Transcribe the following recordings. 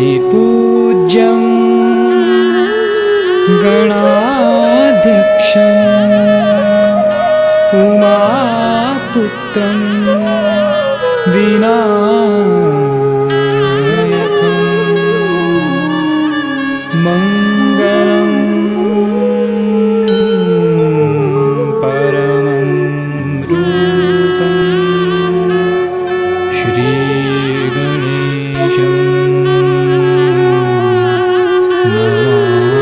आदिपूज्यं गणाध्यक्षम् उमापुत्रं विनायकं मङ्गलं परमं रूपं श्रीगणेशं नमामि।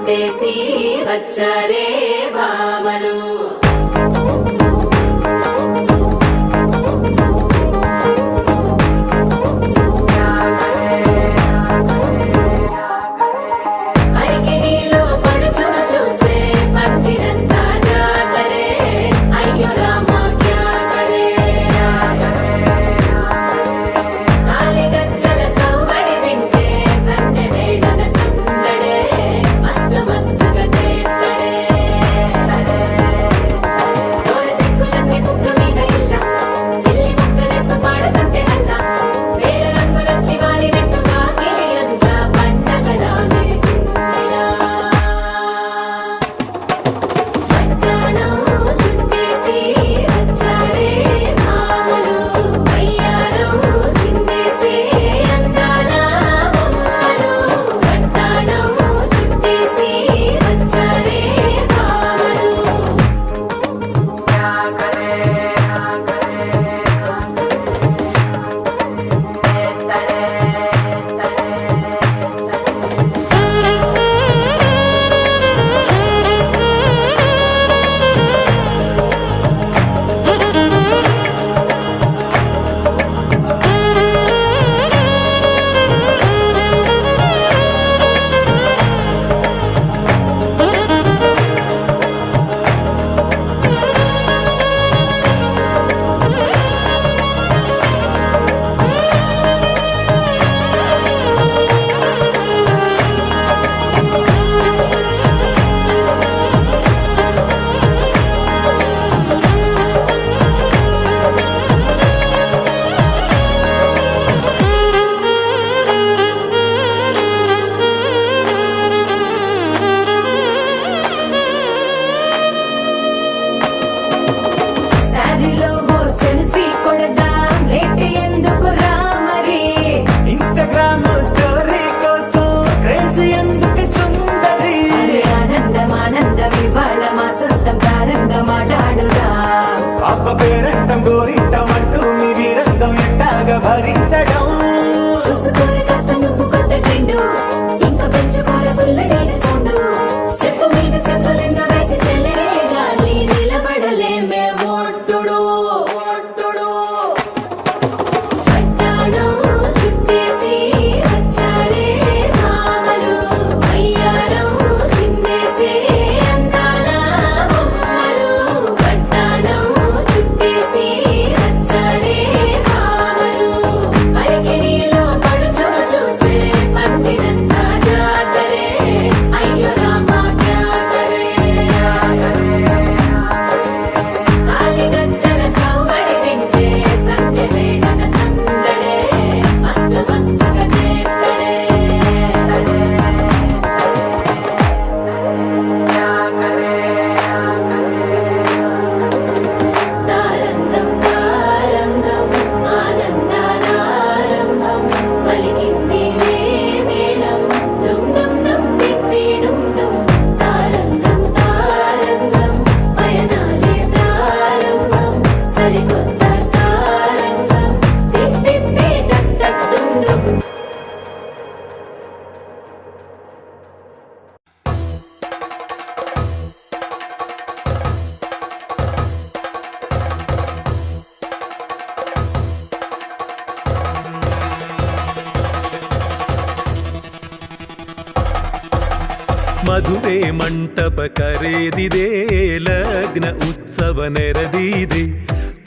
చుట్టేసి వచ్చారే భామలు. అరికిణీలో పడుచును చూస్తే భక్తిరంతా జాతరే, అయ్యో రామ క్యా కరే. తాళిగజ్జల సవ్వడి వింటే సంధ్య వేళన సందడే, మస్తు మస్తుగా చేత్తడే. తోలి సిక్కులన్నీ కుక్క మీద ఇల్ల, పిల్లి ముక్కలేస్తూ పాడుతుంటే అల్ల, వేల రంగులొచ్చి వాలినట్టుగా గిలియంతా పండగలా మెరిసిందిలా. పట్టాణం చుట్టేసి వచ్చారే భామలు, వయ్యారం చిందేసే అందాల బొమ్మలు. పట్టాణం చుట్టేసి వచ్చారే భామలు. శారీలో ఓ సెల్ఫీ కొడదాం, లేట్ ఎందుకు రా మరి. ఇన్స్టాగ్రామ్ స్టోరీ కోసం క్రేజీ ఎందుకు సుందరి. అరే ఆనందం ఆనందం ఇవాళ మా సొంతం తారంగా మాట్లాడురా. అబ్బ పేరంటం గోరింటం అంటూ మీ వీరంగం ఎట్టాగా భరించడం. చూసుకోరే కాస్త నువ్వు కొత్త ట్రెండ్, ఇంకా పెంచుకోరే ఫుల్ డీజే సౌండ్. స్టెప్ మీద స్టెప్పులెన్నో వేసి చెలరే గాలి, నిలబడలేమే ఒట్టుడు ఒట్టుడు. పట్టాణం చుట్టేసి వచ్చారే భామలు, వయ్యారం చిందేసే అందాల బొమ్మలు. పట్టాణం చుట్టేసి వచ్చారే భామలు. అరికిణీలో పడుచును చూస్తే భక్తిరంతా జాతరే, అయ్యో రామ క్యా కరే. తాళిగజ్జల సవ్వడి వింటే సంధ్య వేళన సందడే, మస్తు మస్తుగా చేత్తడే. తారంగం తారంగం ఆనందానారంభం, పలికింది మేళం డుమ్ డుమ్ డుమ్ పిప్పి డుమ్ డుమ్. తారంగం తారంగం పయనాలే ప్రారంభం, సరికొత్త సారంగం పిప్పి టక్ టక్ డుమ్ డుమ్. ಮದುವೆ ಮಂಟಪ ಕರೆದಿದೆ, ಲಗ್ನ ಉತ್ಸವ ನೆರೆದಿದೆ.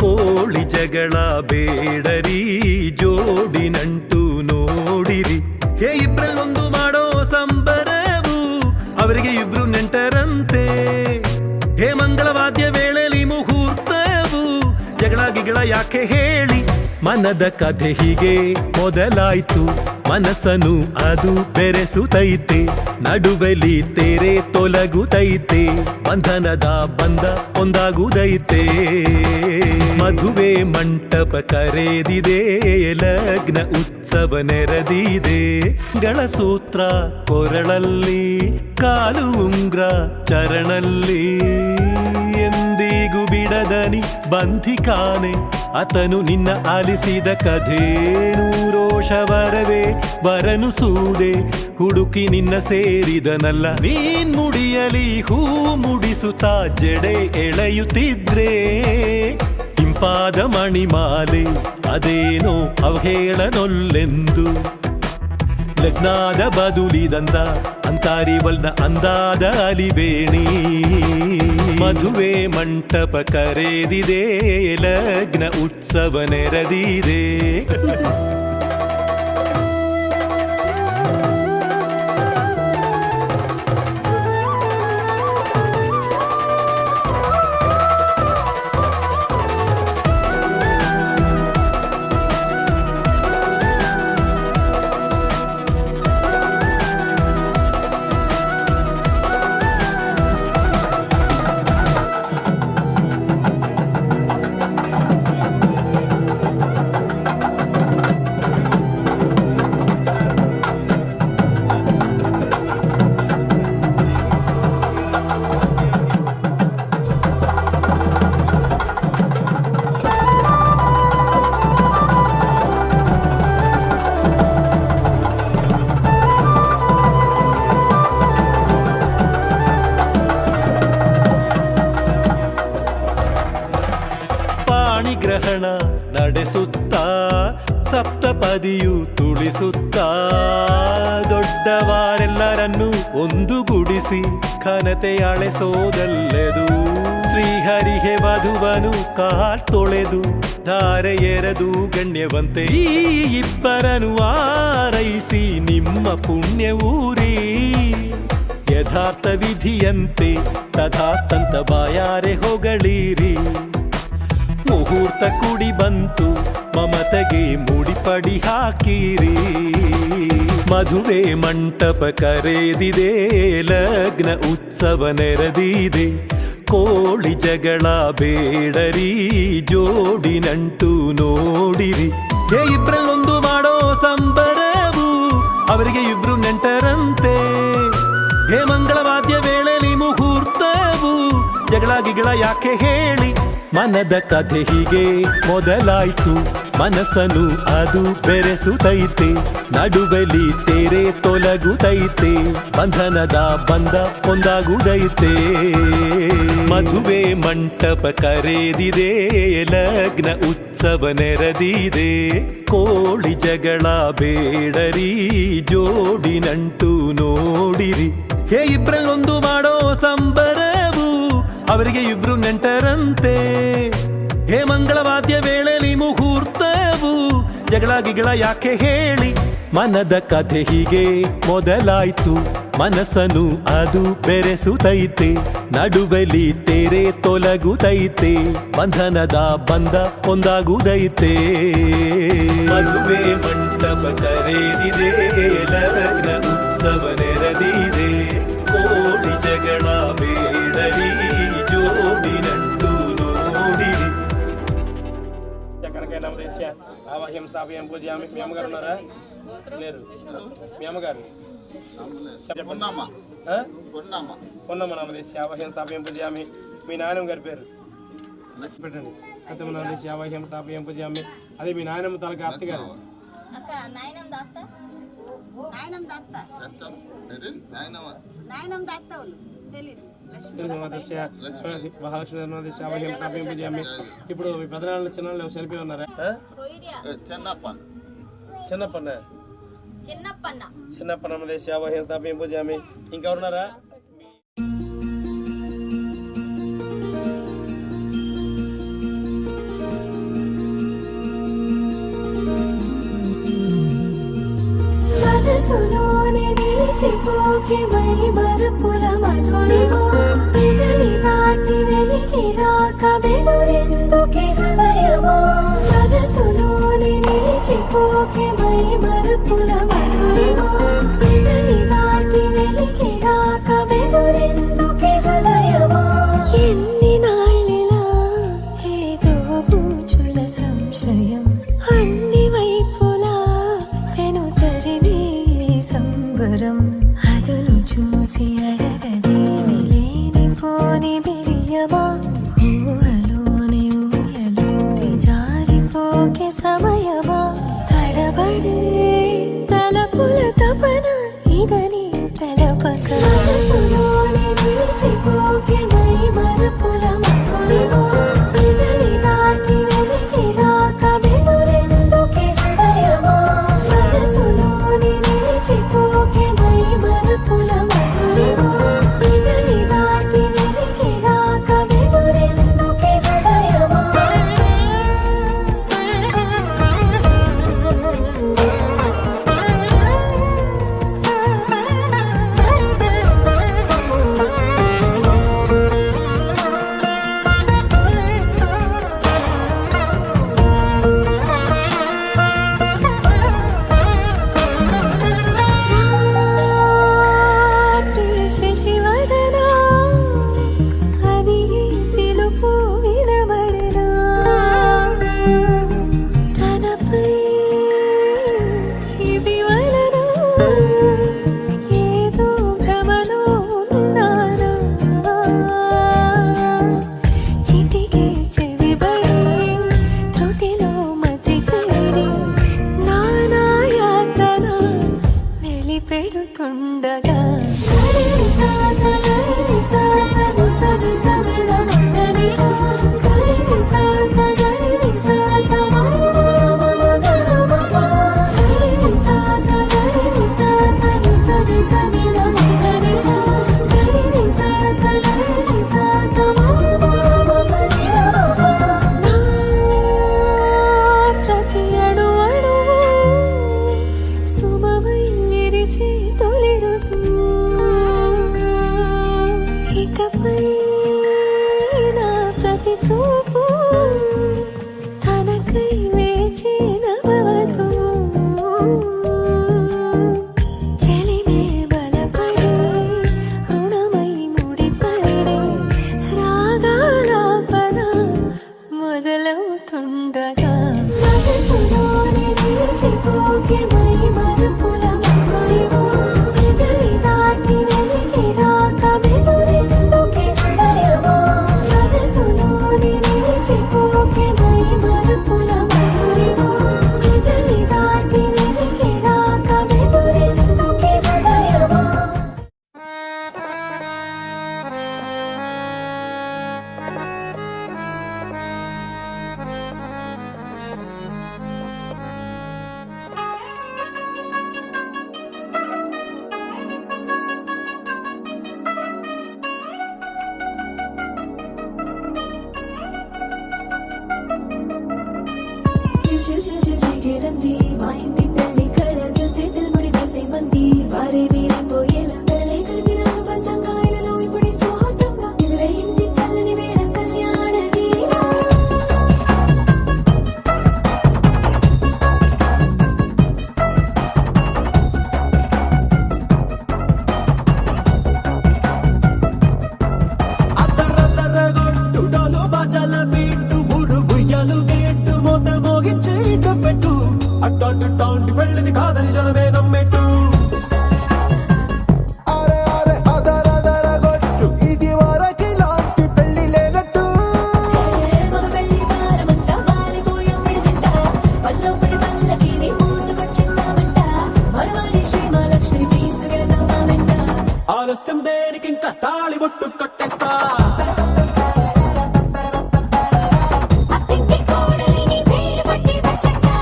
ಕೋಳಿ ಜಗಳ ಬೇಡರಿ, ಜೋಡಿ ನಂಟು ನೋಡಿರಿ. ಇಬ್ರಲ್ಲೊಂದು ಮಾಡೋ ಸಂಬರವು, ಅವರಿಗೆ ಇಬ್ರು ನೆಂಟರಂತೆ. ಮಂಗಳವಾದ್ಯ ವೇಳೆಲಿ ಮುಹೂರ್ತವು, ಜಗಳ ಗಿಗಳ ಯಾಕೆ ಹೇಳಿ. ಮನದ ಕಥೆ ಹೀಗೆ ಮೊದಲಾಯ್ತು, ಮನಸ್ಸನು ಅದು ಬೆರೆಸುತ್ತೈತೆ. ನಡುವೆಲಿ ತೆರೆ ತೊಲಗುತ್ತೈತೆ, ಬಂಧನದ ಬಂಧ ಒಂದಾಗುದೈತೆ. ಮದುವೆ ಮಂಟಪ ಕರೆದಿದೆ, ಲಗ್ನ ಉತ್ಸವ ನೆರೆದಿದೆ. ಗಳಸೂತ್ರ ಕೊರಳಲ್ಲಿ, ಕಾಲು ಉಂಗ್ರ ಚರಣಲ್ಲಿ. ಎಂದಿಗೂ ಬಿಡದನಿ ಬಂಧಿಕಾನೆ, ಅತನು ನಿನ್ನ ಆಲಿಸಿದ ಕಥೆ. ನೂರೋಷ ವರವೇ ವರನು ಸೂದೆ, ಹುಡುಕಿ ನಿನ್ನ ಸೇರಿದನಲ್ಲ ನೀನ್ ಮುಡಿಯಲಿ ಹೂ ಮುಡಿಸುತ್ತಾ ಜಡೆ ಎಳೆಯುತ್ತಿದ್ರೆ ಇಂಪಾದ ಮಣಿಮಾಲೆ ಅದೇನೋ ಅವಹೇಳನೊಲ್ಲೆಂದು ಲಗ್ನಾದ ಬದುಲಿದಂದ ಅಂತಾರಿವಲ್ನ ಅಂದಾದ ಅಲಿಬೇಣಿ ಮದುವೆ ಮಂಟಪ ಕರೆದಿದೆ ಲಗ್ನ ಉತ್ಸವ ನೆರೆದಿದೆ ಗ್ರಹಣ ನಡೆಸುತ್ತಾ ಸಪ್ತಪದಿಯು ತುಳಿಸುತ್ತಾ ದೊಡ್ಡವಾರೆಲ್ಲರನ್ನು ಒಂದುಗೂಡಿಸಿ ಘನತೆ ಅಳೆಸೋದಲ್ಲೆದು ಶ್ರೀಹರಿಗೆ ವಧುವನು ಕಾಲ್ತೊಳೆದು ಧಾರೆ ಎರೆದು ಗಣ್ಯವಂತೆ ಈ ಇಬ್ಬರನು ಆರೈಸಿ ನಿಮ್ಮ ಪುಣ್ಯವೂರಿ ಯಥಾರ್ಥ ವಿಧಿಯಂತೆ ತಥಾಸ್ತಂತ ಬಾಯಾರೆ ಹೊಗಳಿರಿ ಮುಹೂರ್ತ ಕುಡಿ ಬಂತು ಮಮತೆಗೆ ಮುಡಿಪಡಿ ಹಾಕಿರಿ ಮದುವೆ ಮಂಟಪ ಕರೆದಿದೆ ಲಗ್ನ ಉತ್ಸವ ನೆರೆದಿದೆ ಕೋಳಿ ಜಗಳ ಬೇಡರಿ ಜೋಡಿ ನಂಟು ನೋಡಿರಿ ಇಬ್ರಲ್ಲೊಂದು ಮಾಡೋ ಸಂಬರವು ಅವರಿಗೆ ಇಬ್ರು ನೆಂಟರಂತೆ ಹೇ ಮಂಗಳವಾದ್ಯ ವೇಳೆಲಿ ಮುಹೂರ್ತವು ಜಗಳ ಗಿಗಳ ಯಾಕೆ ಹೇಳಿ ಮನದ ಕಥೆ ಹೀಗೆ ಮೊದಲಾಯ್ತು ಮನಸ್ಸನು ಅದು ಬೆರೆಸುತ್ತೈತೆ ನಡುವೆಲಿ ತೆರೆ ತೊಲಗುತ್ತೈತೆ ಬಂಧನದ ಬಂಧ ಒಂದಾಗುವುದೈತೆ ಮದುವೆ ಮಂಟಪ ಕರೆದಿದೆ ಲಗ್ನ ಉತ್ಸವ ನೆರೆದಿದೆ ಕೋಳಿ ಜಗಳ ಬೇಡರಿ ಜೋಡಿ ನಂಟು ನೋಡಿರಿ ಹೇ ಇಬ್ರಲ್ಲೊಂದು ಮಾಡೋ ಸಂಬರವು ಅವರಿಗೆ ಇಬ್ರು ನೆಂಟರಂತೆ ಹೇ ಮಂಗಳವಾದ್ಯ ವೇಳೆಲಿ ಮುಹೂರ್ತವು ಜಗಳ ಗಿಗಳ ಯಾಕೆ ಹೇಳಿ ಮನದ ಕಥೆ ಹೀಗೆ ಮೊದಲಾಯ್ತು ಮನಸ್ಸನು ಅದು ಬೆರೆಸುತ್ತೈತೆ ನಡುವೆಲಿ ತೆರೆ ತೊಲಗುತ್ತೈತೆ ಬಂಧನದ ಬಂಧ ಒಂದಾಗುವುದೈತೆ ಮದುವೆ ಮಂಟಪ ಕರೆದಿದೆ ಲಗ್ನ ಉತ್ಸವ ನೆರೆದಿದೆ ಕೋಳಿ ಜಗಳ ಬೇಡರಿ ಜೋಡಿ ನಂಟು ನೋಡಿರಿ చక్కరకాయ నమదేశ్య ఆవాహ్యం స్థాపయం పూజయామి మీ అమ్మగారు ఉన్నారా లేరు మీ అమ్మగారు పొన్నమ్మ నమదేశ్య ఆవాహ్యం స్థాపయం పూజయామి మీ నాయనమ్మ గారి పేరు పెట్టండి సత్యమ నమదేశ్య ఆవాహ్యం స్థాపయం పూజయామి అదే మీ నాయనమ్మ తలకి అత్తగారు ఇప్పుడు మీ పెదనాళ్ళు చిన్న చనిపోయి ఉన్నారా చిన్నప్పన్న దేశావహ్యం స్థాపయం పూజామి ఇంకెవరున్నారా మనసులోనే నిలిచిపోకే మై మరుపుల మధురిమో పెదవి దాటి వెలికి రాక బెదురెందుకే హృదయమో మనసులోనే నిలిచిపోకే మై మరుపుల మధురిమో పెదవి దాటి వెలికి రాక బెదురెందుకే హృదయమో ఎన్ని నాళ్ళిలా ఏదో బూచుల సంశయం అన్ని వైపులా వెనుతరిమే సంబరం అదును చూసి అడగదేమి లేనిపోని బిడియమా ఊహలోని ఊయలోని జారిపోకే సమయమా తడబడే తలపుల తపన ఈ ఇదని తలపక మనసులోనే నిలిచిపోకే మై మరపుల మక్కులిగో ఇదని దాటి వెలికి రాక బెదురెందుకే హృదయమా మనసులోనే నిలిచిపోకే మై మరపుల మక్కులిగో ఇదని దాటి వెలికి రాక బెదురెందుకే హృదయమా శశివదనా అని పిలుపు వినబడరా తనపై ఇది వలన ఏదో భ్రమలో ఉన్నారా చిటికే చెవిబడి త్రుటిలో మతి చేరి నానా యాతన వెలిపెడుతుండగా ప్రతి అణు అణువు సుమమై విరిసే తొలి ఋతువు ఇకపై నా ప్రతి చూపు తనకై వేచి నవవధువు చెలిమే బలపడి రుణమై ముడిపడి రాగాలాపన మొదలవుతుండగా మనసులోనే నిలిచిపోకే మై మరుపుల మక్కులిగో ఎదరి దాటి వెలికి రాక బెదురెందుకే హృదయమా మనసులోనే నిలిచిపోకే మై మరుపుల మక్కులిగో ఎదరి దాటి వెలికి రాక బెదురెందుకే హృదయమా చిగిరంది మా ఇంటి పెళ్లి కళలు చేతులు ముడి వేసే మంది వారే వీరిపోయేలా తలే కలిపినాను పంచంగాయలలో ఇప్పుడు సౌహార్దంగా ఎదురైంది చల్లని వేళ కళ్యాణ వీరా అద్దరద్దరగొట్టుడలు బజల బీటు ఊరు ఉయ్యాలు గేట్టు మోత మోగించే పెట్టు అట్టాంటి టాంటి పెళ్ళిది కాదని జనమే నమ్మెట్టు అరే అరే అదరదరగొట్టు ఇది వరకి లాంటి పెళ్లి లేనట్టు మగ పెళ్లి వారమంట వాలిపోయాం విడదంట పల్లో పడి పల్లకిని మోసుకొచ్చేస్తామంట మరవాడి శ్రీ మహాలక్ష్మి తీసుకెళ్దాం మా వెంట ఆలస్యం దేనికి ఇంకా తాళి బొట్టు కట్టేస్తా అత్తింటి కోడలిని వేలు పట్టి వచ్చేస్తా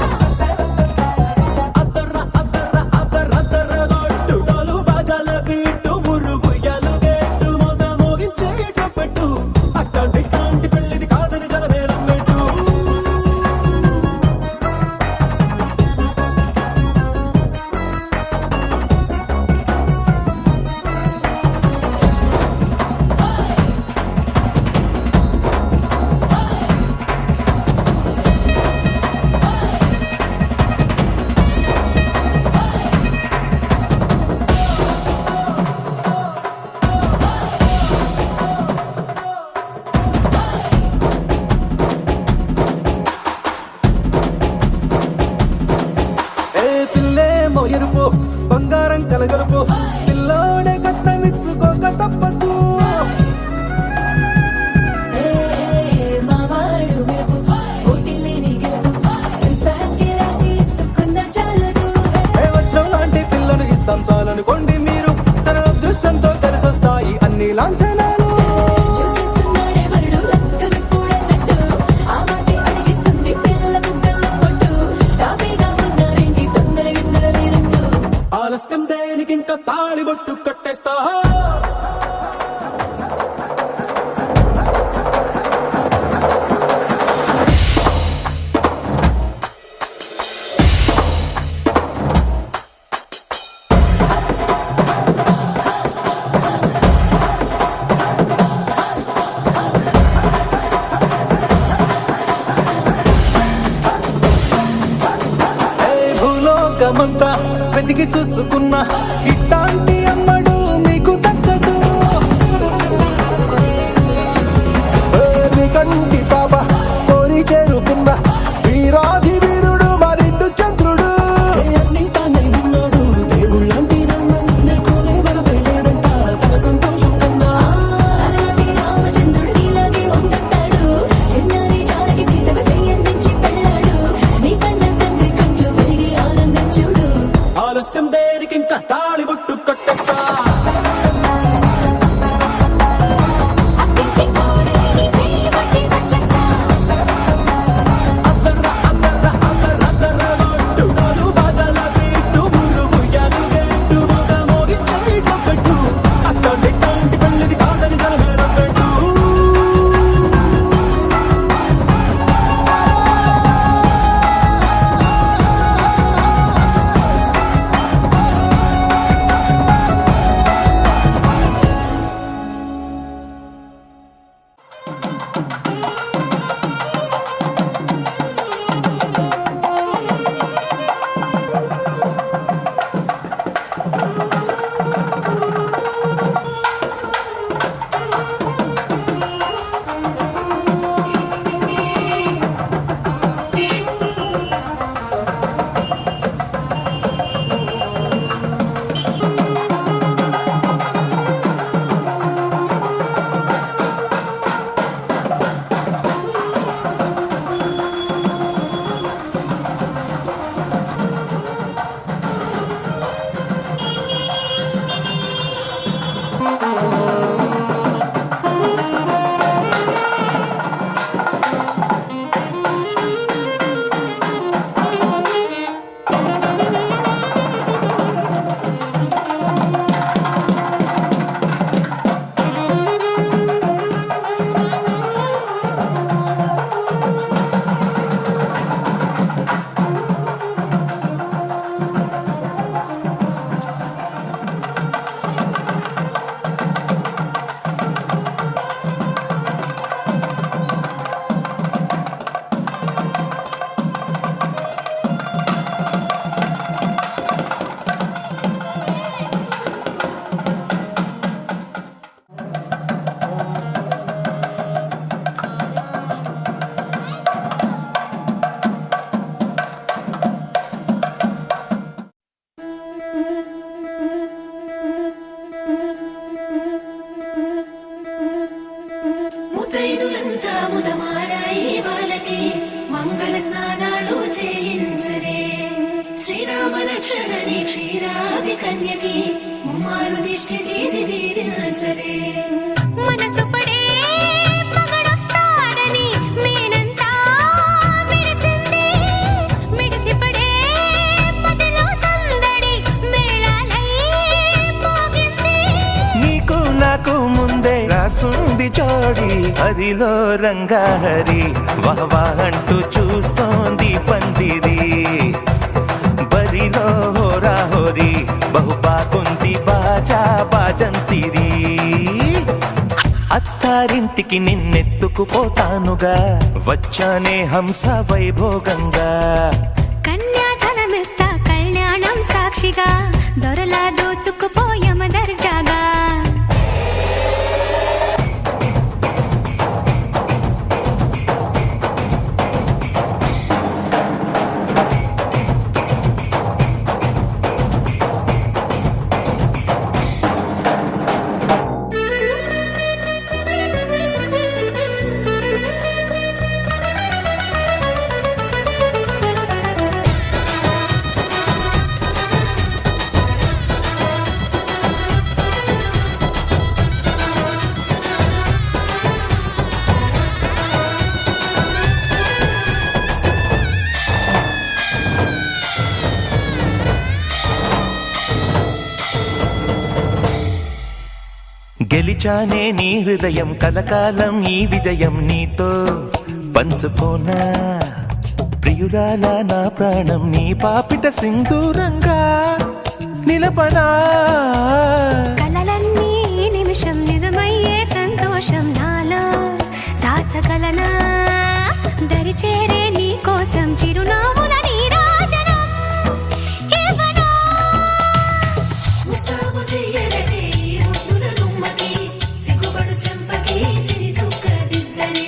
అద్దర అద్దర అద్దరద్దరగొట్టుడలు బజల బీటు ఊరు ఉయ్యాలు గేట్టు మోత మోగించే పెట్టు అట్టాంటి టాంటి పెళ్ళిది కాదని జనమే నమ్మెట్టు లాంఛనాలు చూసిస్తున్నాడే వరుడు లక్కమిప్పుడన్నట్టు ఆ మాటే అడిగిస్తుంది పిల్ల బుగ్గల్లో బొట్టు టాపీగా ఉన్నారేంటి తొందర గిందర లేనట్టు ఆలస్యం దేనికింక తాళిబొట్టు కట్టేస్తా భూలోకమంతా వెతికి చూసుకున్నా ఇట్లాంటి అమ్మడు మీకు దక్కదు నీ కంటి పాప కోరి చేరుకున్న వీరాధి వీరుడు మరిండు చంద్రుడు అన్ని తానే ఉన్నాడు దేవుళ్ళంటి నన్ను కోరే వరబయలేడంట తన సంతోషం కన్నా అలాంటి రామచంద్రుడు నీలాగే ఉంటుంటాడు చిన్నారి జానకి సీతకు చెయ్యందించి పెళ్ళాడు నీ కన్న తండ్రి కండ్లు వెలిగి ఆనందించుడు ఆలస్యం దేనికింక తాళిబొట్టు కట్టేస్తా అత్తింటి కోడలిని వేలు పట్టి వచ్చేస్తా అద్దర బాజాల పెట్టు మురుగుయ్యాలు గెట్టు మొగ మోగించేట పెట్టు అట్లాంటి పెళ్ళిది కాదని జనమేరం పెట్టు ముత్తైదులంతా ముదమారాయి వాళ్ళకి మంగళ స్నానాలు చేయించరే శ్రీరామ రక్షణని క్షీరాది కన్యకి ముమ్మారు దిష్టి తీసి దీవించరే మనసు పడే మగడొస్తాడని మేనంతా మెరిసింది మిడిసి పడే పదిలో సందడి మేళాలై మోగింది నీకు నాకు ముందే రాసుంది జోడి హరిలో రంగాహరి వహవా అంటూ చూస్తోంది పందిరి బరిలో హోరా హోరి బహుబాగుంది బాజా బాజంతిరి అత్తారింటికి నిన్నెత్తుకుపోతానుగా వచ్చానే హంస వైభోగంగా కన్యాధనమిస్తా కళ్యాణం సాక్షిగా దొరలా దోచుకుపోయమ దర్జాగా గెలిచానే నీ హృదయం కలకాలం ఈ విజయం నీతో పంచుకోనా ప్రియురాల నా ప్రాణం నీ పాపిట సింధూరంగా నిలపనా కలలన్నీ నిమిషం నిజమయ్యే సంతోషం నాలో దాచగలనా దరి చేరే నీ కోసం చిరునవ్వుల నీరాజనం ఇవ్వనా ముస్తాబు చెయ్యరటే ఈ ముద్దుల గుమ్మకి సిగ్గుపడు చెంపకి సిరి చుక్క దిద్దరే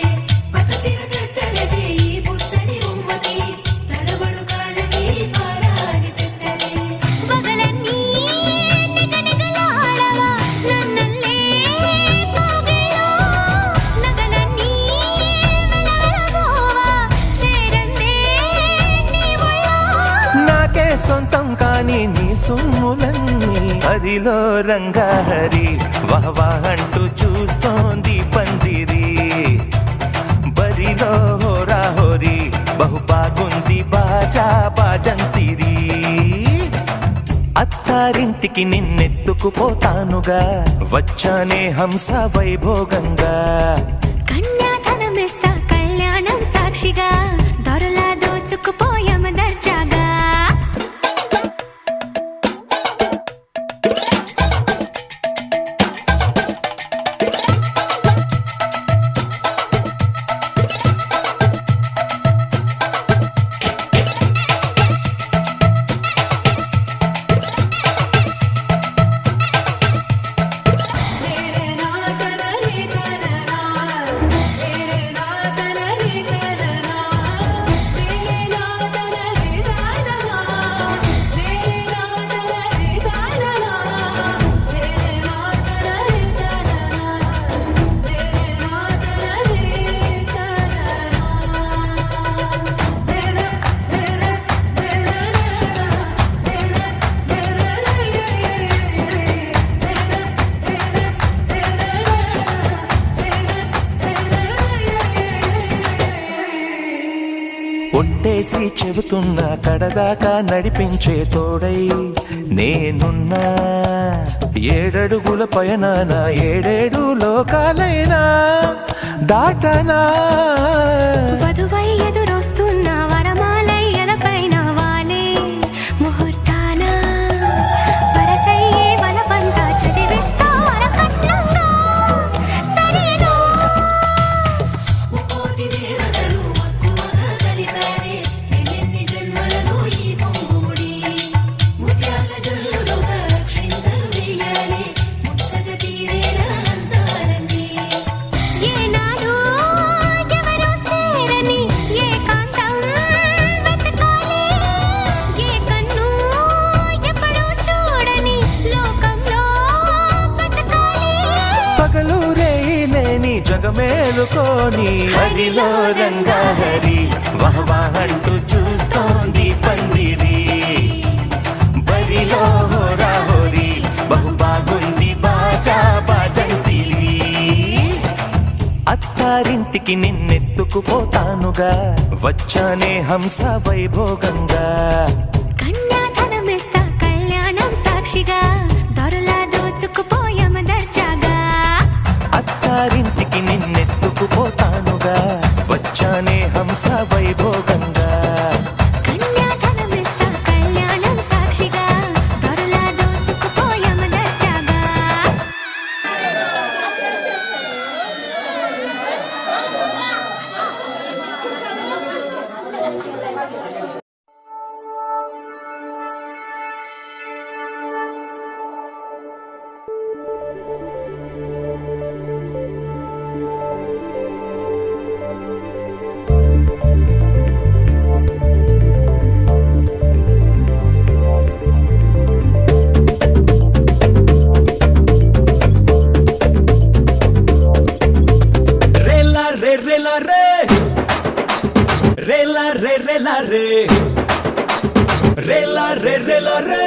పట్టు చీర కట్టరటే ఈ పుత్తడి బొమ్మకి తడబడు కాళ్ళకి పారాడి పెట్టరే పగలన్నీ నిగనిగలాడవా నన్నల్లే కోగిలో నగలన్నీ వెలవెలబోవా చేరందే నీ ఒళ్ళో నాకే సొంతం కాని నీ సొమ్ములన్నీ హరిలో రంగాహరి వహవా అంటూ చూస్తోంది పందిరి బరిలో హోరా హోరి బహు బాగుంది బాజా బాజంతిరి అత్తారింటికి నిన్నెత్తుకుపోతానుగా వచ్చానే హంస వైభోగంగా కన్యాధనమిస్తా కళ్యాణం సాక్షిగా దొరలా దోచుకుపోయామ దర్జాగా ఒట్టేసి చెబుతున్నా కడదాకా నడిపించే తోడై నేనున్నా ఏడడుగుల పయనాన ఏడేడు లోకాలైనా దాటనా వధువై ఎదురొస్తున్న వరమాలై ఎదపైన వాలే ముహూర్తాన వరసయ్యే వలపంతా చదివిస్తా వరకట్నంగా సరేనా ముక్కోటి దేవతలు మక్కువగా కలిపారే ఎన్నెన్ని జన్మలలో ఈ పొంగుముడి ముత్యాల జల్లులుగా అక్షింతలు వేయాలి ముచ్చట తీరేలా అంతారండి ఏనాడు ఎవరో చేరని ఏకాంతం వెతకాలి ఏ కన్ను ఎప్పుడూ చూడని లోకంలో బతకాలి పగలు రేయిలేని జగమేలుకోని హరిలో రంగాహరి వహవా అంటూ చూస్తోంది పందిరి బరిలో హోరా హోరి బహు బాగుంది బాజా బాజంతిరి అత్తారింటికి నిన్నెత్తుకుపోతానుగా వచ్చానే హంస వైభోగంగా కన్యాధనమిస్తా కళ్యాణం సాక్షిగా దొరలా దోచుకుపోయామ దర్జాగా అత్తారింటికి నిన్నెత్తుకుపోతానుగా వచ్చానే హంస వైభోగంగా కన్యాధనమిస్తా కళ్యాణం సాక్షిగా దొరలా దోచుకుపోయామ దర్జాగా రేలా రే రేలా రే రేలా రే రేలా రే రేలా రే రేలా రే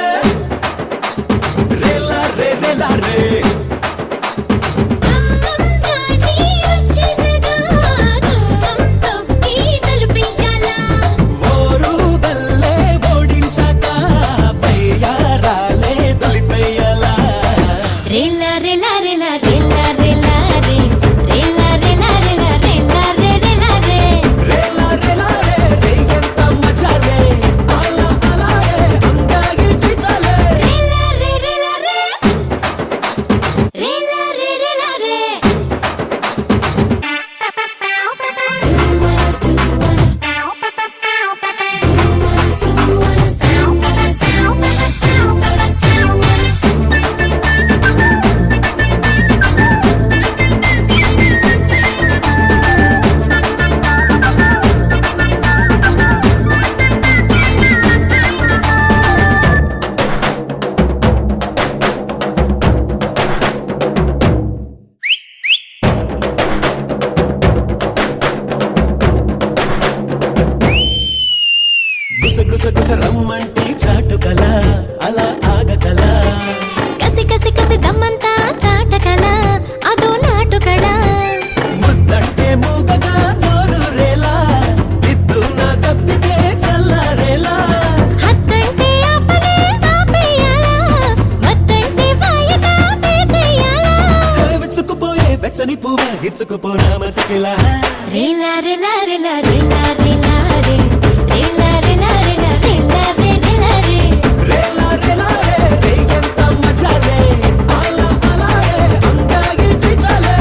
రేలా రే రేలా రే అమ్మంగాని వచ్చేసగా గుమ్మం తొక్కి తలుపించాలా ఓరు దల్లే ఓడించాక పయ్యారాలే తొలిపేయాలా రేలా రేలా రేలా రేలా వాగించుకుపోనా మచకిలా రేలా రేలా రేలా రేలా రేలా రే రేలా రేలా రేలా రేలా రే రేలా రే రేలా రేలా రే ఎంత మజాలే అలా అలా రే అందాగి పిచాలే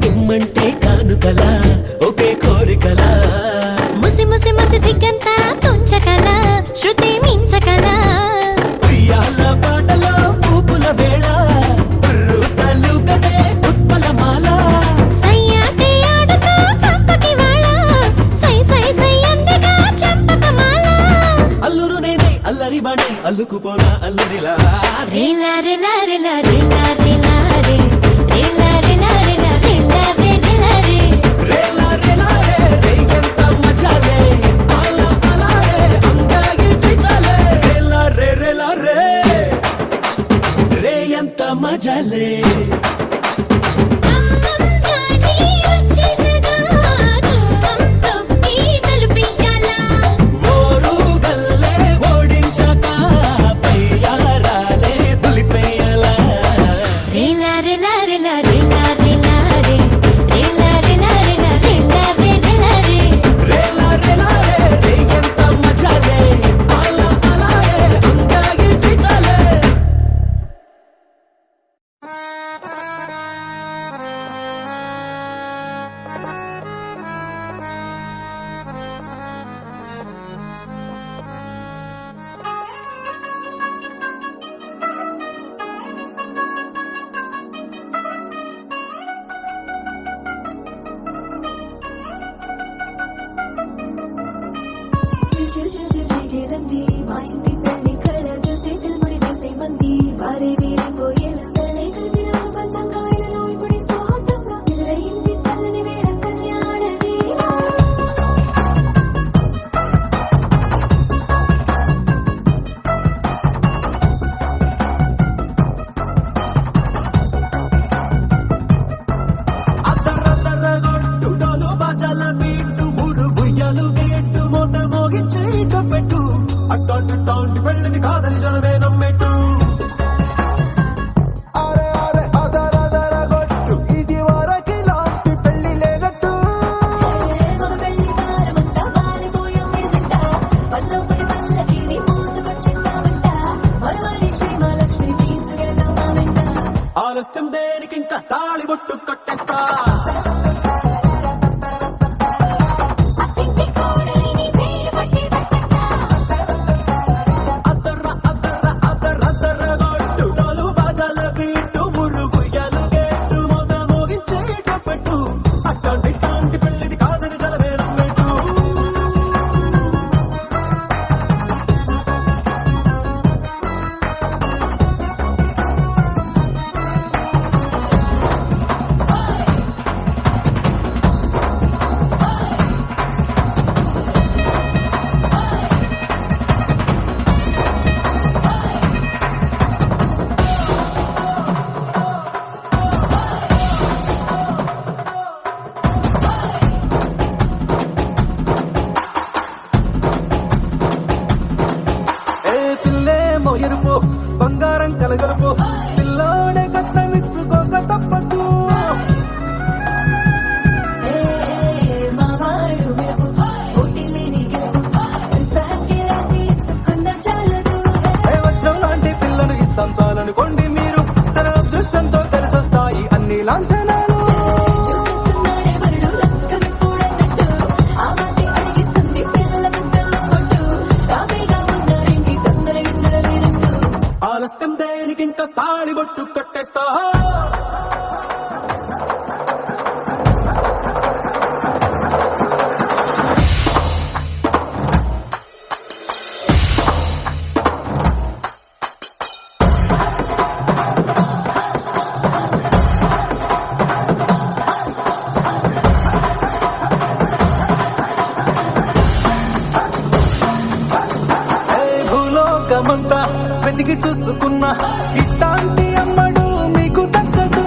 ఇమ్మంటే కానుకలా ఒకే కోరికలా ముసి ముసి ముసి సిగ్గంతా తుంచకల శృతి మించకల ఉయ్యాల పాటలో పూపుల వేళ బర్రు తలుకదే ఉత్పలమాల సయ్యాటి ఆడుతూ చంపకి వాళ్ళ సై సై సై అందగా చంపకమాల అల్లురు నేనే అల్లరి బాణై అల్లుకుపోనా అల్లుడిలా రేలా రేలా రేలా రేలా రేలా రే రేలా రేలా రేలా రేలా రే రేలా రే రేలా రేలా రే ఎంత మజాలే అలా అలా రే అందాగి పిచాలే రేలా రే ఎంత మజాలే అమ్మంగాని వచ్చేసగా తుమ్మం తొక్కి తలుపించాలా ఓరు గల్లే ఓడించక పయ్యారాలే దులిపేయలా రేలా రేలా రేలా రేలా రేలా రే రేలా రేలా రేలా రేలా రే రేలా రే రేలా రే ఎంత మజాలే అలా అలా రే అందాగి పిచాలే అద్దరద్దరగొట్టుడోలు బాజాల బీటు మురుగుయ్యలు గేట్టు మోత మోగించేట పెట్టు అట్టాంటి టాంటి పెళ్ళిది కాదని జనమే నమ్మెట్టు అరే అరే అదరదరగొట్టు ఇది వరకి లాంటి పెళ్లి లేనట్టు ఆలస్యం దేనికి ఇంకా తాళి బొట్టు కట్టేస్తా అద్దరద్దరగొట్టుడోలు బాజాల బీటు మురుగుయ్యలు గేట్టు మోత మోగించేట పెట్టు అట్టాంటి టాంటి పెళ్ళిది కాదని జనమే నమ్మెట్టు ఏ పిల్లేమో ఎరుపు బంగారం కలగలుపు పిల్లోడే కట్నమిచ్చుకోక తప్పదు వజ్రం లాంటి పిల్లను ఇస్తాం చాలనుకోండి మీరు తన అదృష్టంతో కలిసొస్తాయి అన్ని లాంఛనాలు ఆలస్యం దేనికి ఇంకా తాళి బొట్టు కట్టేస్తా చూసుకున్నా ఇట్లాంటి అమ్మడు మీకు దక్కదు.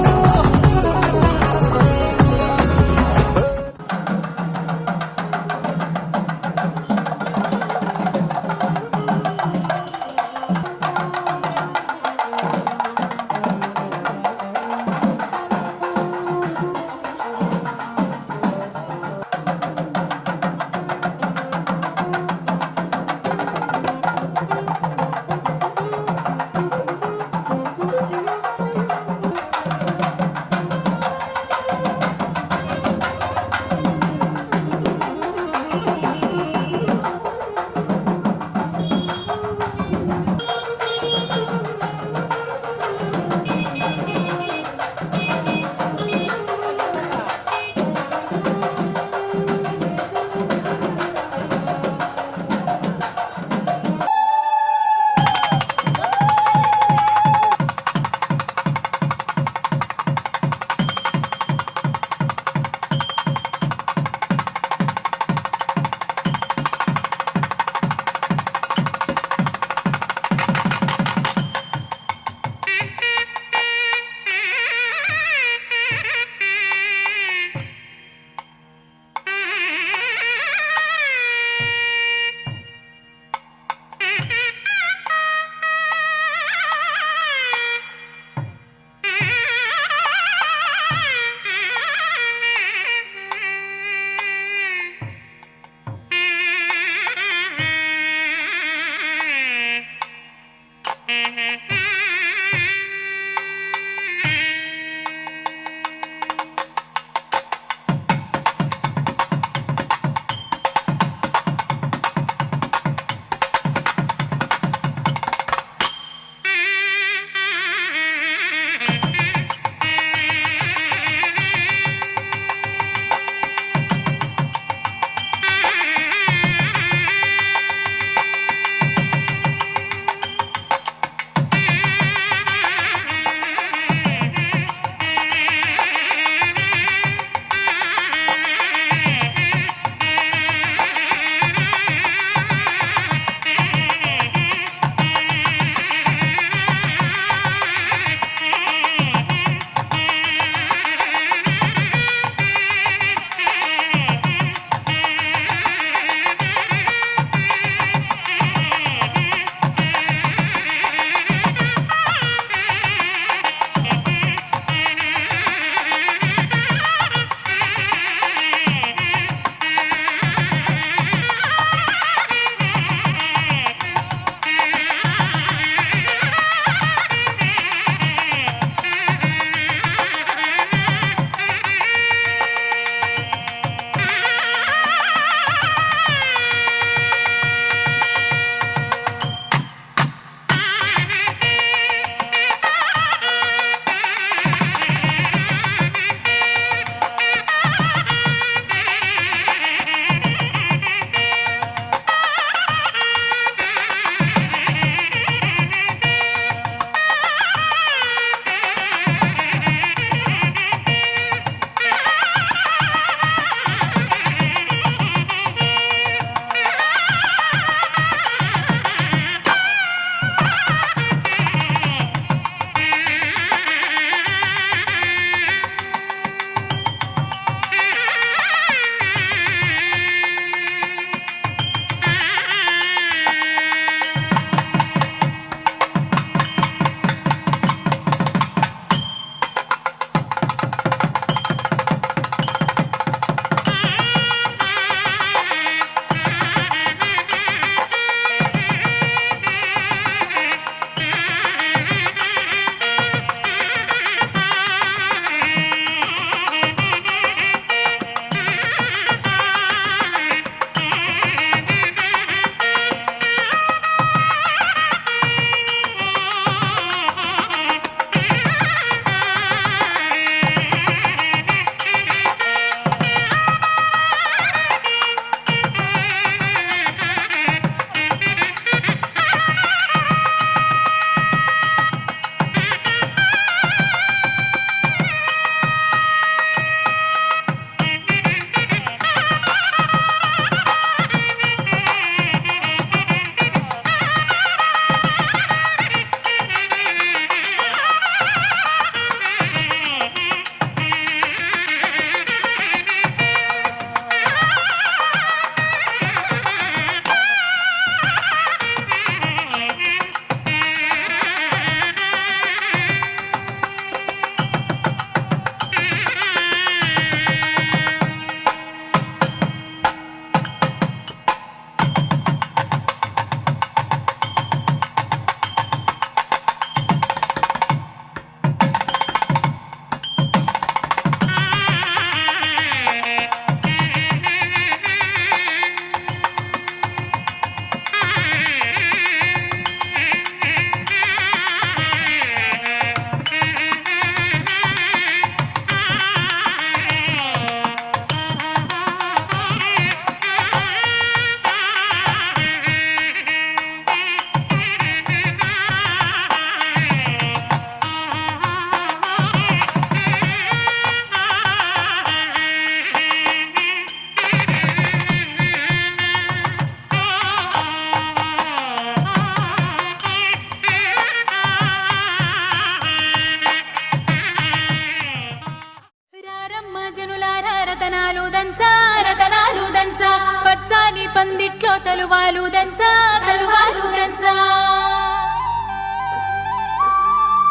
పందిట్లో తలువాలు దంచా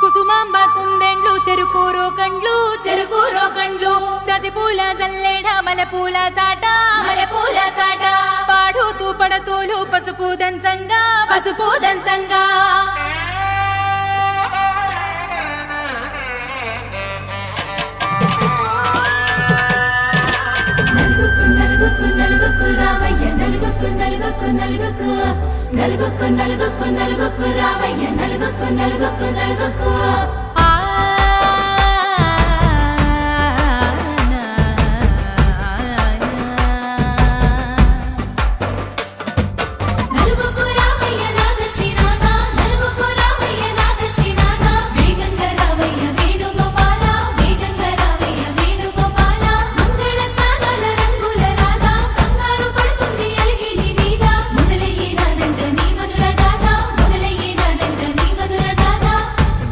కుసుమాంబ కుందెండ్లు చెరుకూరో కండ్లు చజిపూల జల్లేడ మలపూల చాట పాడుతూ పడతూలు పసుపు దంచంగా నలుగుకు రావయ్య నలుగుకు రావయ్య నలుగుకు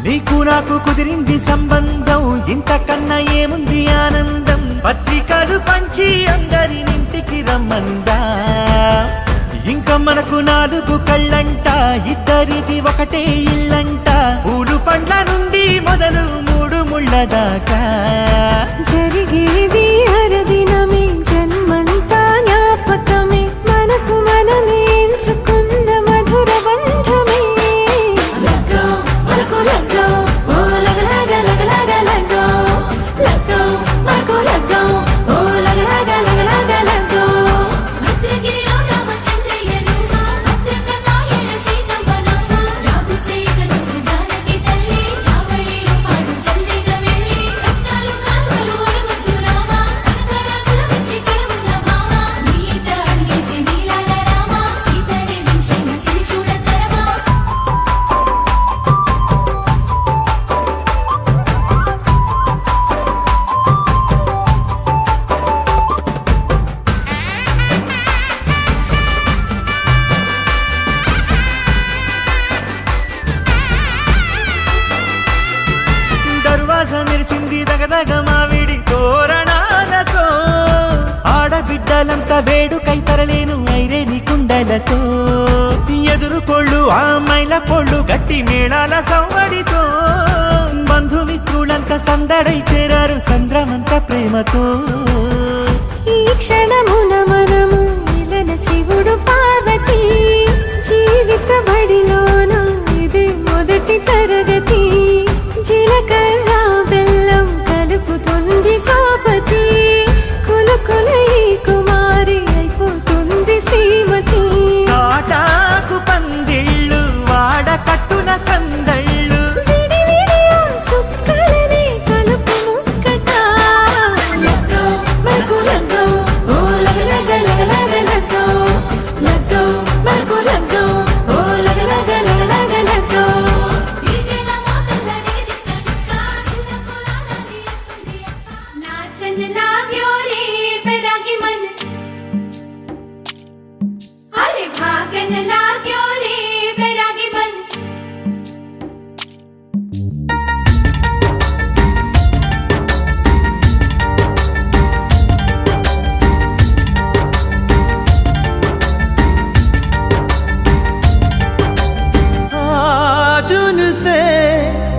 నీకు నాకు కుదిరింది సంబంధం, ఇంతకన్నా ఏముంది ఆనందం. పత్రికలు పంచి అందరినింటికి రమ్మందా, ఇంకా మనకు 4 కళ్ళంట, ఇద్దరిది ఒకటే ఇల్లంట. పూలు పండ్ల నుండి మొదలు 3 ముళ్ళ దాకా జరిగేది అరదినమే, జన్మంతా జ్ఞాపకమే, మనకు మనమే ఎంచుకున్న మధుర బంధమే. మెరిసింది దగదగ మావిడి తోరణాలతో, ఆడబిడ్డలంతా వేడుకై తరలేను ఐరేని కుండలతో. ఎదురుకోళ్ళు ఆ మైల పొళ్ళు గట్టి మేళాల సవ్వడితో, బంధుమిత్రులంతా సందడై చేరారు సంద్రమంత ప్రేమతో. ఈ క్షణమున మనము మిలన శివుడు పార్వతి, జీవిత బడిలోన ఇది మొదటి తరగతి. జీలకర్ర బెల్లం కలుపుతుంది సోపతి, కులుకుల ఈ కుమారి అయిపోతుంది శ్రీమతి. తాటాకు పందిళ్ళు వాడ కట్టున సందళ్ళు, విడివిడియా చుక్కలనే కలుపు ముక్కట. లగ్గో ఓ లగలగ ఓ లగలగ.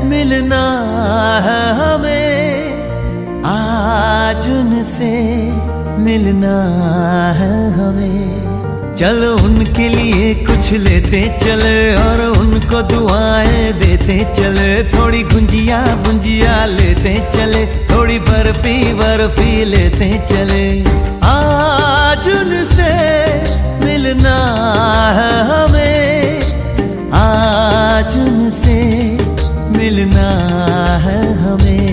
मिलना है हमें, आज उनसे मिलना है हमें. चलो उनके लिए कुछ लेते चले और उनको दुआएं देते चले. थोड़ी गुंजिया बुंजिया लेते चले, थोड़ी बर्फी लेते चले. आज उनसे मिलना है हमें, आज उनसे मिलना है हमें.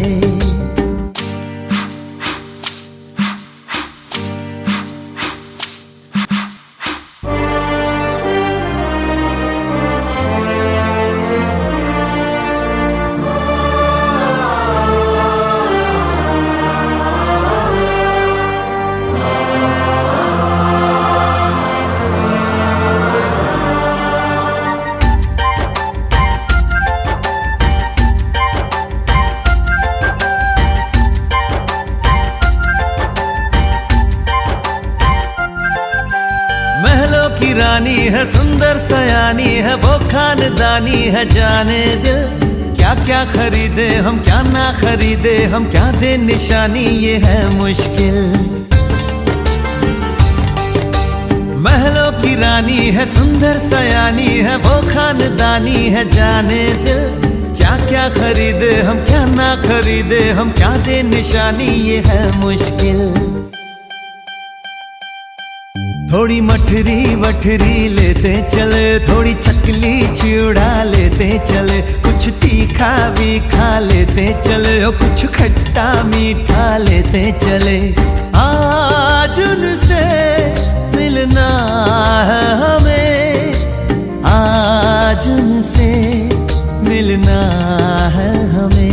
रानी है, सुंदर सयानी है, वो खानदानी है, जाने दिल क्या क्या खरीदे हम, क्या ना खरीदे हम, क्या दे निशानी, ये है मुश्किल। महलों की रानी है, सुंदर सयानी है, वो खानदानी है, जाने दिल क्या क्या खरीदे हम, क्या ना खरीदे हम, क्या दे निशानी, ये है मुश्किल। थोड़ी मठरी वठरी लेते चले, थोड़ी चकली चिड़ा लेते चले, कुछ तीखा भी खा लेते चले, और कुछ खट्टा मीठा लेते चले। आज उनसे मिलना है हमें, आज उनसे मिलना है हमें।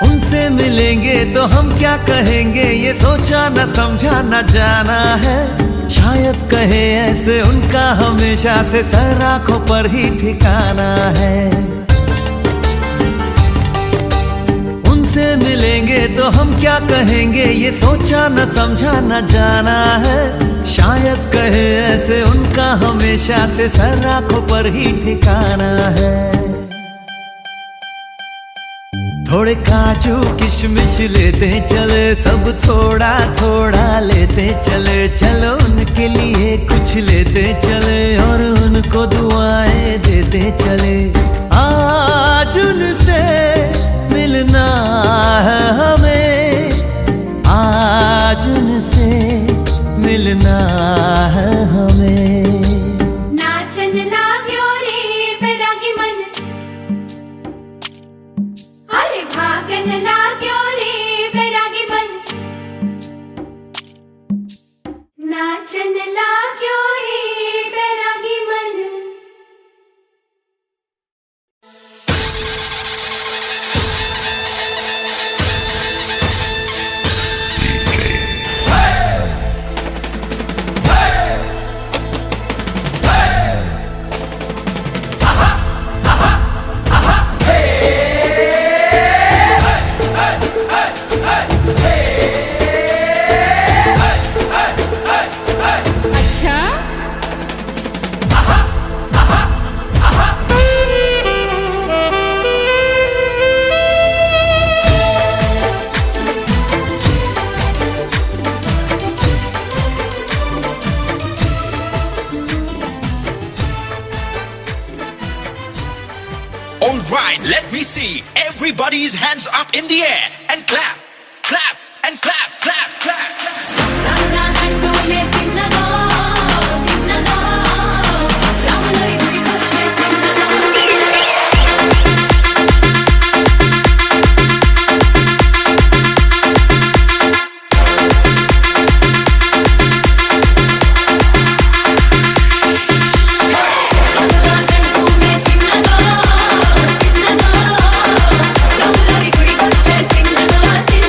उनसे मिलेंगे तो हम क्या कहेंगे, ये सोचा न समझा न जाना है। शायद कहे ऐसे उनका हमेशा से सर आंखों पर ही ठिकाना है। उनसे मिलेंगे तो हम क्या कहेंगे, ये सोचा न समझा न जाना है। शायद कहे ऐसे उनका हमेशा से सर आंखों पर ही ठिकाना है। थोड़े काजू किशमिश लेते चले, सब थोड़ा थोड़ा लेते चले, चलो उनके लिए कुछ लेते चले, और उनको दुआएं देते चले। आज उनसे मिलना है हमें, आज उनसे मिलना है हमें। नाचन लाग्यो रे बैरागी मन, अरे भागन लाग्यो रे बैरागी मन, नाचन लाग्यो रे बैरागी मन। Alright, let me see everybody's hands up in the air and clap, clap, and clap, clap, clap, clap. రాళ్ళంటూనే చిన్నదో చిన్నదో, రాములరి గుడికొచ్చే చిన్నదో. రాళ్ళంటూనే చిన్నదో చిన్నదో, రాములరి గుడికొచ్చే చిన్నదో చిన్నదో.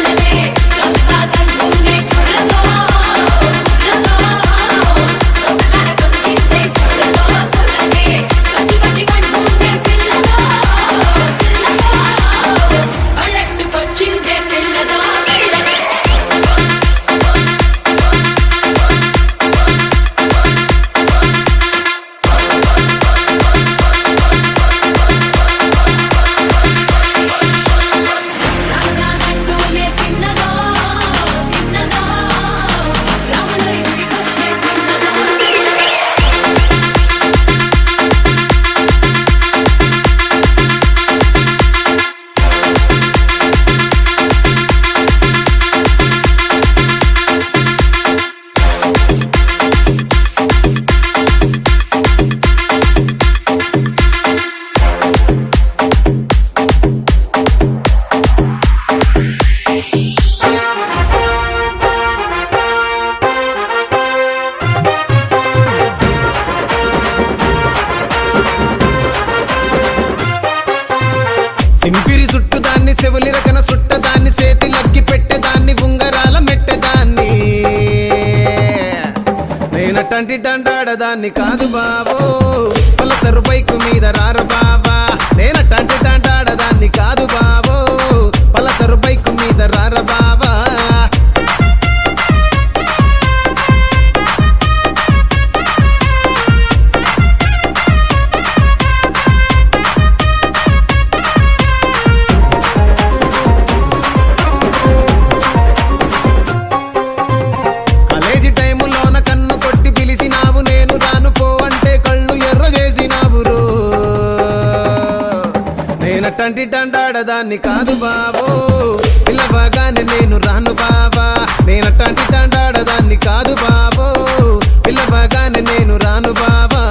నేనట్టంటి టాంటాడదాన్ని కాదు బాబో పలసరు బైకు మీద రార బాబా నేనట్టంటి టాంటాడదాన్ని కాదు బాబో పలసరు బైకు మీద రార బాబా నేనట్టంటి టాంటాడదాన్ని కాదు బాబో పిల్లవగానే నేను రాను బాబా నేనట్టంటి టాంటాడదాన్ని కాదు బాబో పిల్లవగానే నేను రాను బాబా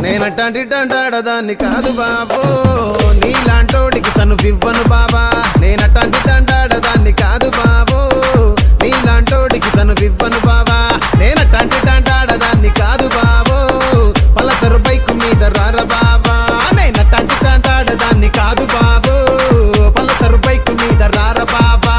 నేనట్టంటి టాంటాడదాన్ని కాదు బాబో నీలాంటోడికి సనువివ్వను బాబా నేనట్టంటి టాంటాడదాన్ని కాదు బాబో నీలాంటోడికి సనువివ్వను బాబా నేనట్టంటి టాంటాడదాన్ని కాదు బాబో పలసరు బైకు మీద రార బాబా నేనట్టంటి టాంటాడదాన్ని కాదు బాబో పలసరు బైకు మీద రార బాబా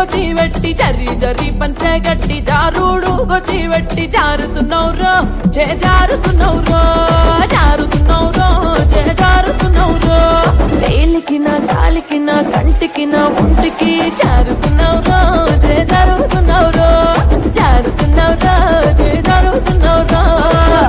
గొచ్చి వెట్టి జరి జరి పంచే గట్టి జారుడు గొచ్చి వెట్టి జారుతున్నౌరో జారుతున్నౌరో జారుతున్నౌరో జారుతున్నౌరో వేలికి నా కాలికి నా కంటికి నా ఒంటికి జారుతున్నౌరో జారుతున్నౌరో జారుతున్నౌరో జారుతున్నౌరో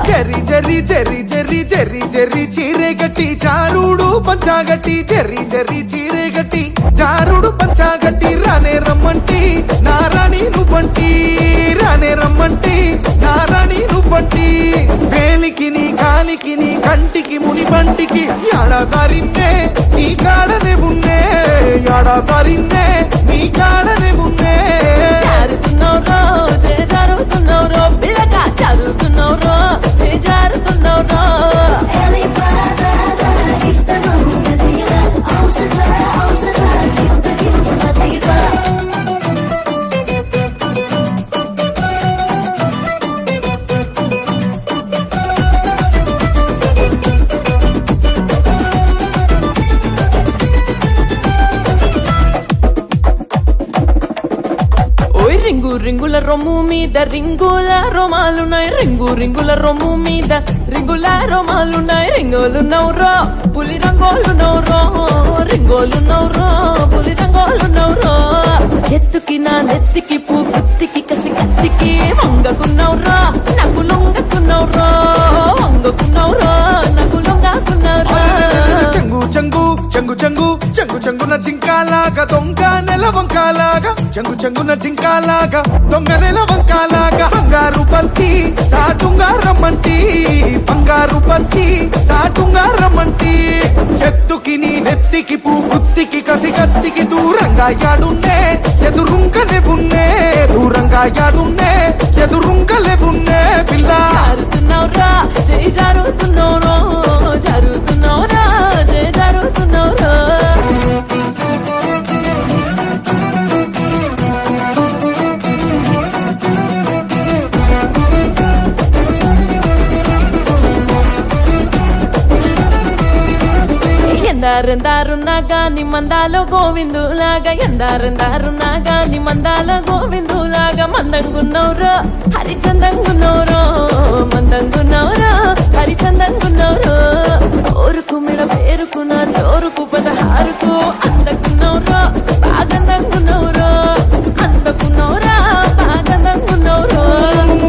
జరి జరి జరి జరి జరి జరి చీరే గట్టి జారుడు పంచాగట్టి జరి జరి చీరే గట్టి జారుడు పంచాగట్టి రానే రమ్మంటి నారాణి నువ్వంటి రానే రమ్మంటి నారాణి నువ్వంటి వేలికి నీ కాలికి నీ కంటికి ముని పంటికి యాడా సారిన్నే నీ కాడనే ఉన్నే యాడా సారిన్నే నీ కాడనే ఉన్నే జారుతున్నౌరో జారుతున్నౌరో పిల్లక జారుతున్నౌరో జారుతున్నౌరో రింగు రింగుల రొమ్ము మీద రింగుల రోమాలున్నాయి రింగు రింగుల రొమ్ము మీద రింగుల రోమాలున్నాయి రింగోలు నౌరో పులి రంగోలు నౌరో రింగోలు నౌరో పులి రంగోలు నౌరో ఎత్తుకి నా నెత్తికి పూ గుత్తికి కసి కత్తికి వంగకున్నౌరో నాకు లొంగకున్నౌరో వంగకున్నౌరో నాకు లొంగకున్నౌరో చెంగు చెంగు చెంగు చెంగు చెంగు చెంగున జింకాలాగా దొంగ నెల వంకాలాగా చెంగు చెంగున జింకాలాగా దొంగ నెల వంకాలాగా బంగారు బంతి సాటుంగా రమ్మంటి బంగారు బంతి సాటుంగా రమ్మంటి ఎత్తుకి నీ నెత్తికి పూ గుత్తికి కసి కత్తికి దూరంగా యాడున్నే ఎదురుంకలే బున్నే దూరంగా యాడున్నే ఎదురుంకలే బున్నే పిల్ల జారుతున్నౌరా జారుతున్నౌరో జారుతున్నౌరా జారుతున్నౌరో ఎందారెందారున్నా గాని మందాలో గోవిందులాగా ఎందారెందారున్నా గాని మందాల గోవిందులాగా మందంగున్నౌరో హరిచందంగున్నౌరో మందంగున్నౌరో హరిచందంగున్నౌరో ఓరుకు మిడ పేరుకు నా జోరుకు పదహారుకు అందకున్నౌరో బాగందంగున్నౌరో అందకున్నౌరా బాగందంగున్నౌరో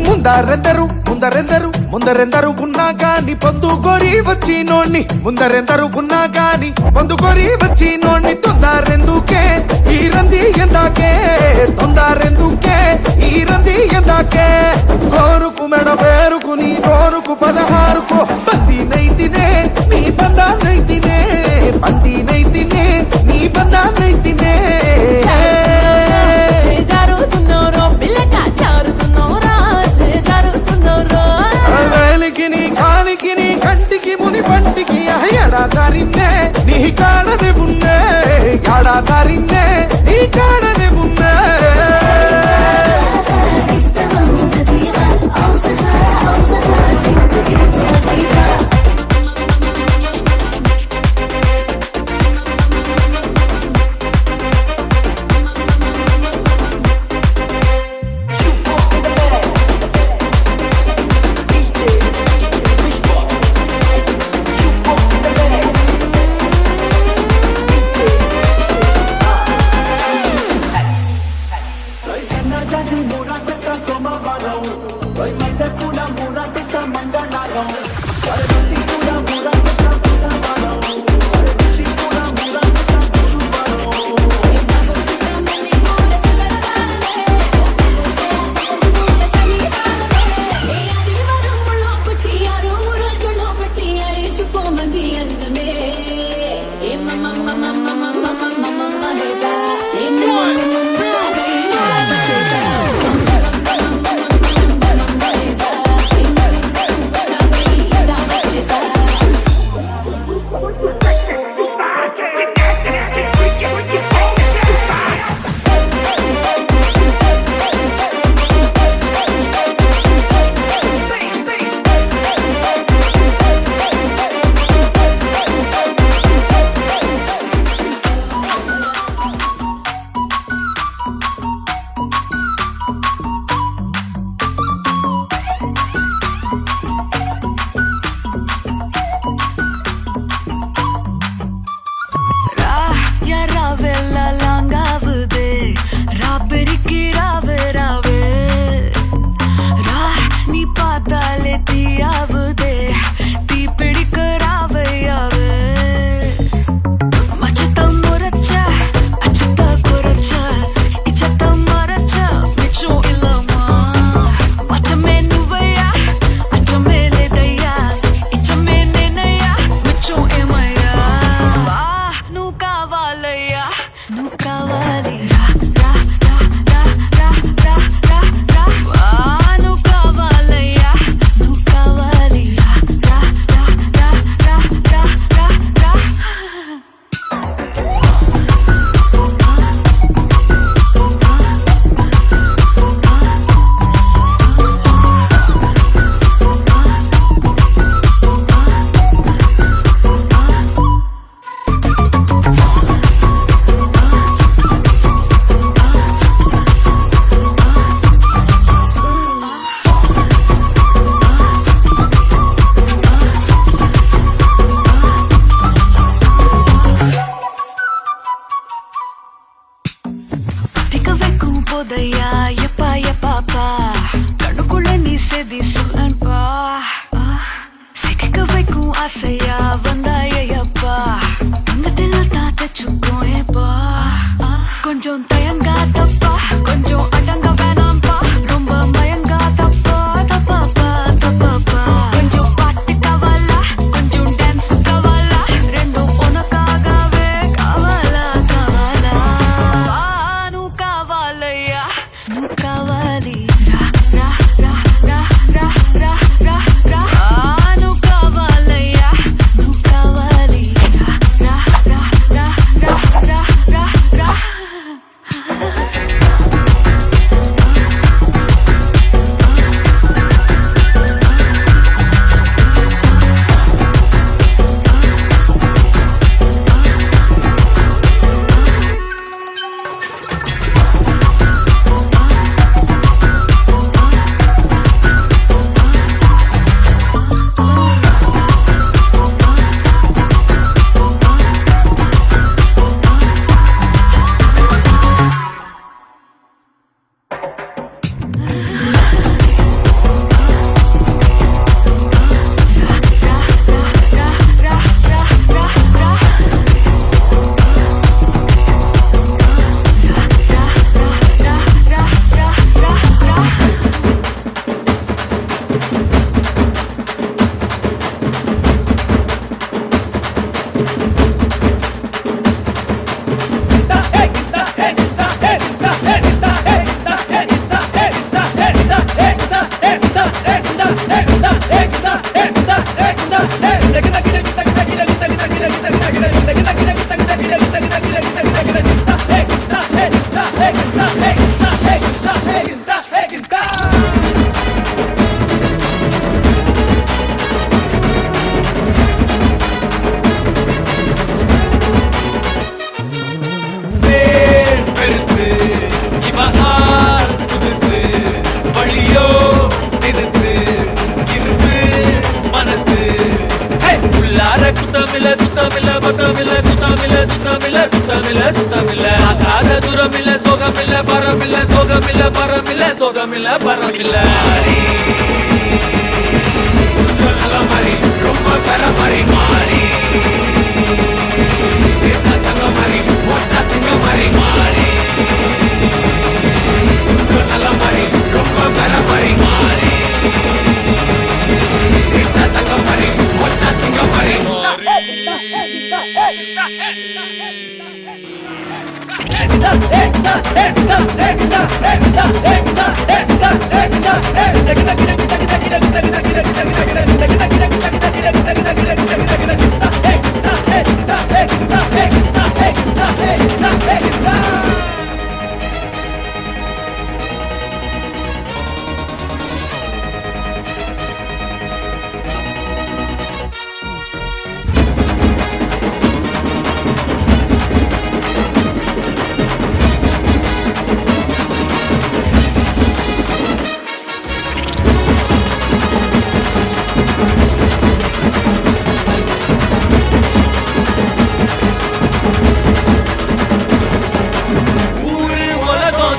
ముందరెందరు ముందరెందరు ముందరెందరు ఉన్నా గాని పొందుకొని వచ్చినోణ్ణి ముందరెందరు ఉన్నా గాని పొందుకొని వచ్చినోణ్ణి తొందరెందుకే ఈ రంది ఎందాకే తొందరెందుకే ఈ రంది ఎందాకే కోరుకు మెడ పేరుకు నీ కోరుకు పదహారుకు బంది నైతినే నీ బందా నైతినే బంది నైతినే నీ బందా నైతినే జారుతున్నౌరో పిల్లక జారుతున్నౌరా జారుతున్నౌరో వేలికి నీ కాలికి నీ కంటికి ముని పంటికి ఎడా దారిందే నీ కాడనే ఉన్నే ఎడా దారిందే నీ కాడనే ఉన్నే ஆசையா வந்தாயப்பா தங்கத்தில் தான் தச்சுக்கோயப்பா கொஞ்சம் தயங்காதப்பா கொஞ்சம் அடங்க வேணாம்பா ரொம்ப மயங்காதப்பா தப்பாப்பா தப்பாப்பா கொஞ்சம் பாட்டு கவலா கொஞ்சம் டான்ஸ் கவலா ரெண்டும் உனக்காகவே கவலா கவலா நூ கவலையா நூ கவலி ரா ரா ரா ரா ரா ரா ரா ரா நூ கவலையா நூ கவலி ரா ரா ரா ரா ரா ரா ரா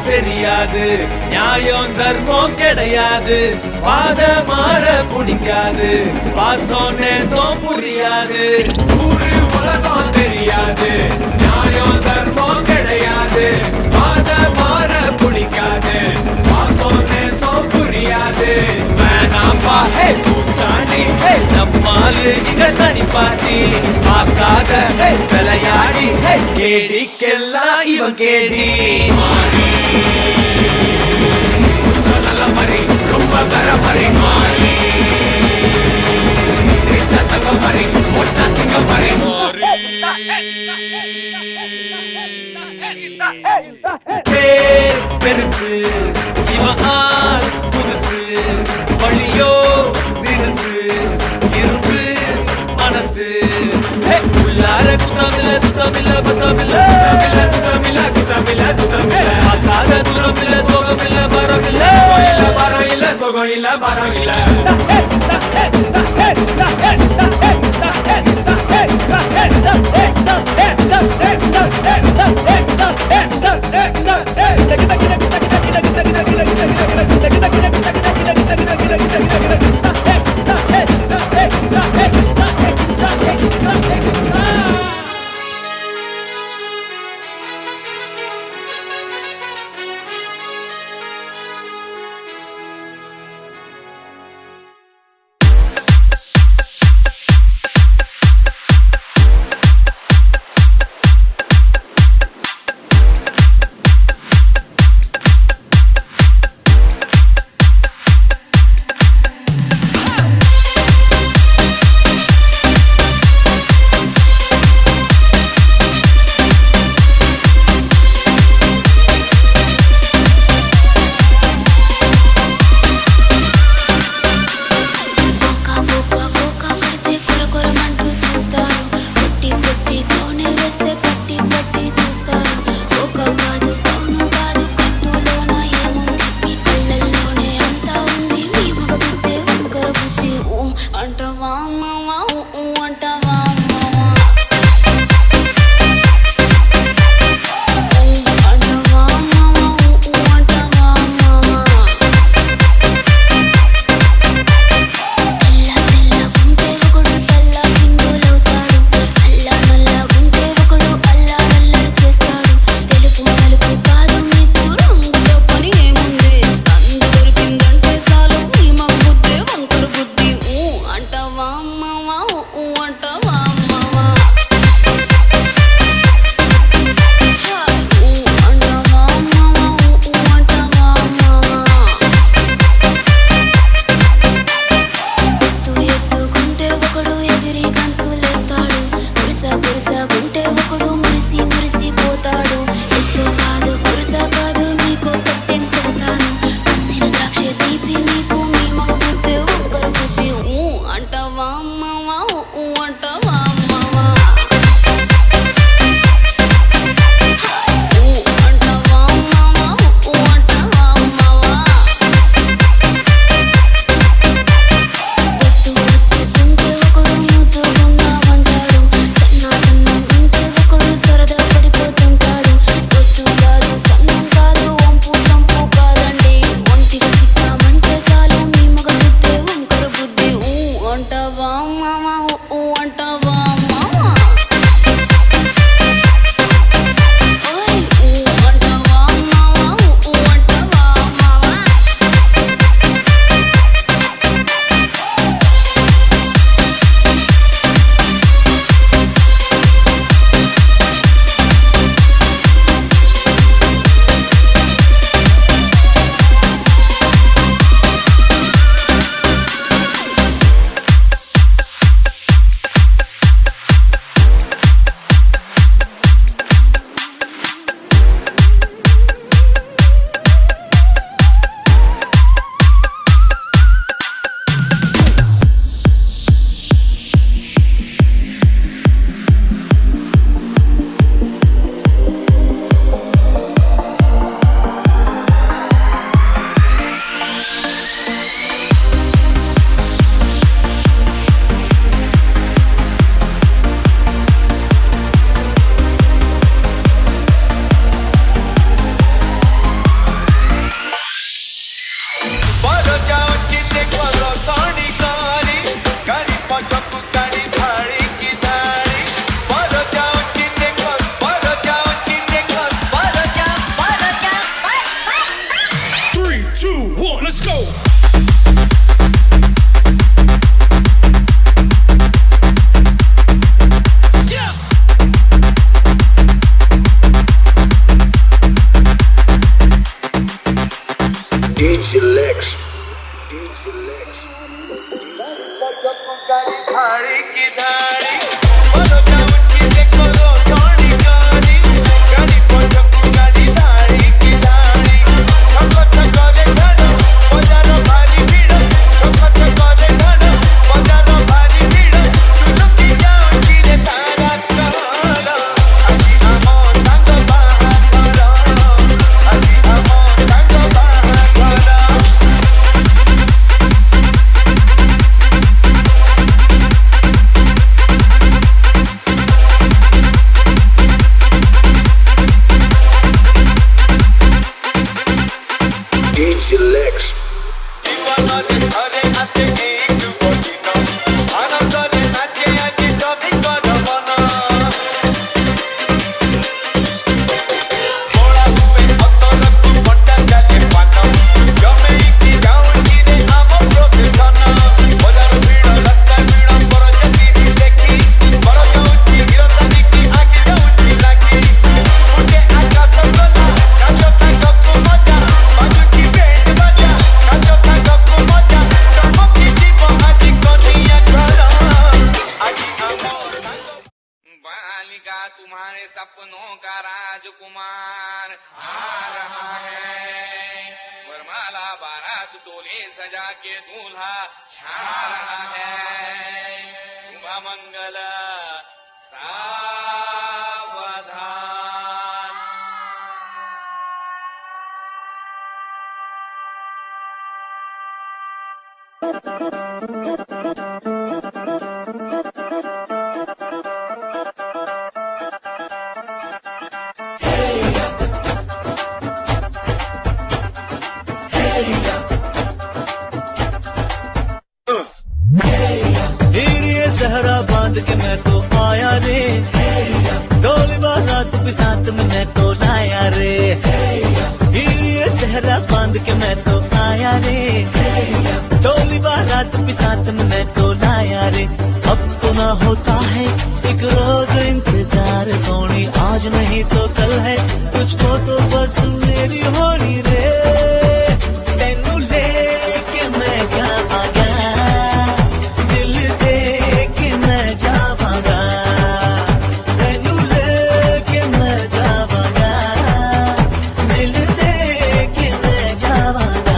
தெரியாது நியாயம் தர்மம் கிடையாது பாத மாற பிடிக்காது பாசம் நேசம் புரியாது ஊரு உலகம் தெரியாது நியாயம் தர்மம் கிடையாது பாத மாற பிடிக்காது பாசம் நேசம் புரியாது வேணாம்பா பூச்சாண்டி நம்மாலு இங்க தனி பாட்டி பார்க்காத விளையாடி கேடிக்கெல்லாம் இவன் கேடி நல்ல மாதிரி ரொம்ப கர மாதிரி மாறி சத்தங்க மாதிரி ஒற்ற சிங்க மாதிரி பெருசு இவன் ஆள் புதுசு வழியோ தினுசு இரும்பு மனசு உள்ளார குத்தமில்ல சுத்தமில்ல பத்தமில்ல சுத்தமில்ல குத்தமில்ல சுத்தமில்ல பார்க்காத தூரம் இல்ல சோகம் இல்ல பரம் இல்ல பரம் இல்ல சோகம் இல்ல பரம் இல்ல तुम्हारे सपनों का राजकुमार आ रहा है। वरमाला बारात टोले सजा के दूल्हा छा रहा है। शुभ मंगल सावधान। सहरा बांध के मैं तो आया रे, डोली बारात भी साथ में मैं तो लाया रे। ये सहरा बांध के मैं तो आया रे, डोली बारात भी साथ में मैं तो लाया रे। अब तो ना होता है एक रोज इंतजार सोनी, आज नहीं तो कल है तुझको तो बस मेरी होनी रे। तेनू लेके मैं जावांगा, दिल दे के मैं जावांगा। तेनू लेके मैं जावांगा, दिल दे के मैं जावांगा।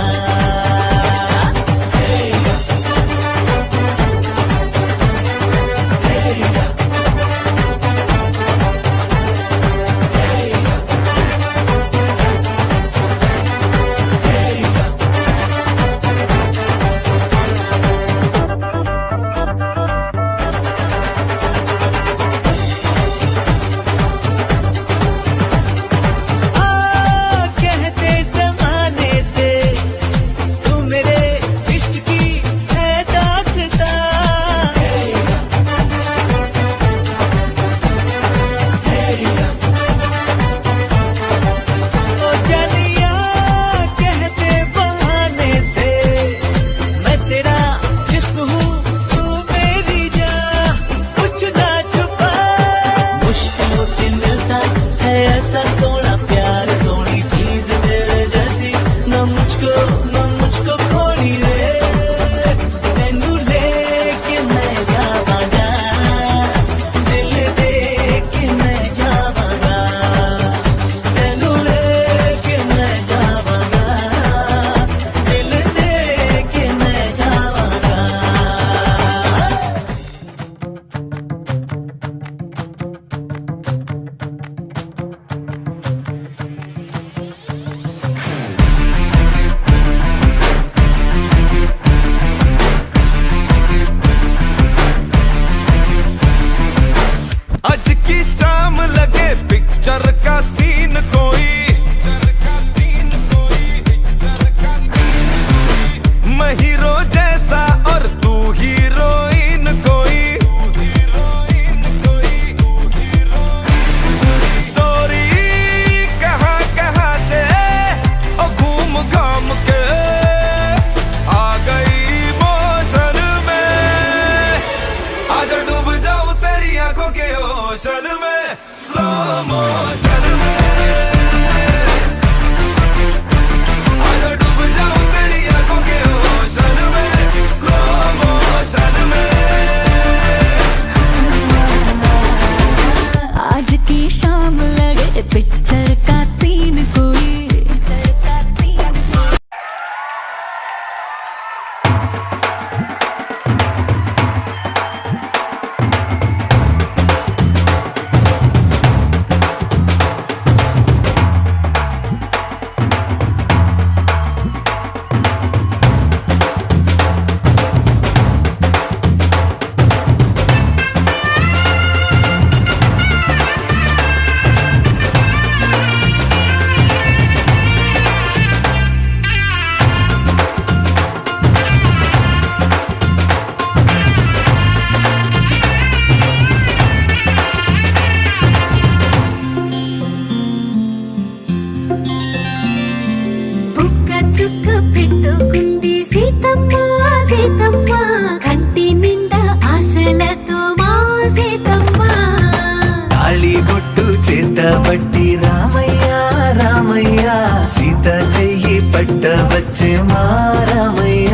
कहते ज़माने से तू मेरे इश्क की है दास्तां। ओ जानिया कहते बहाने से मैं तेरा जिस्म हूँ तू मेरी जान, कुछ ना छुपा। मुश्किलों से मिलता है ऐसा सोना प्यार, सोनी चीज तेरे जैसी न मुझको खोनी रे। तेनू लेके मैं जावांगा, दिल दे के मैं जावांगा। तेनू लेके मैं जावांगा, दिल दे के मैं जावांगा। आज की शाम लगे पिक्चर का सीन कोई, मैं हीरो जैसा और तू हीरोइन कोई। स्टोरी कहाँ कहाँ से ओ घूम घाम के आ गई मोशन में। आज डूब जाऊं तेरी आंखों के ओशन में, स्लो मोशन में। आज डूब जाऊं तेरी आंखों के ओशन में, स्लो मोशन में। సీతమ్మ తాళి బొట్టు చేతబట్టి రామయ్య రామయ్య సీత చెయ్యి పట్టవచ్చే మా రామయ్య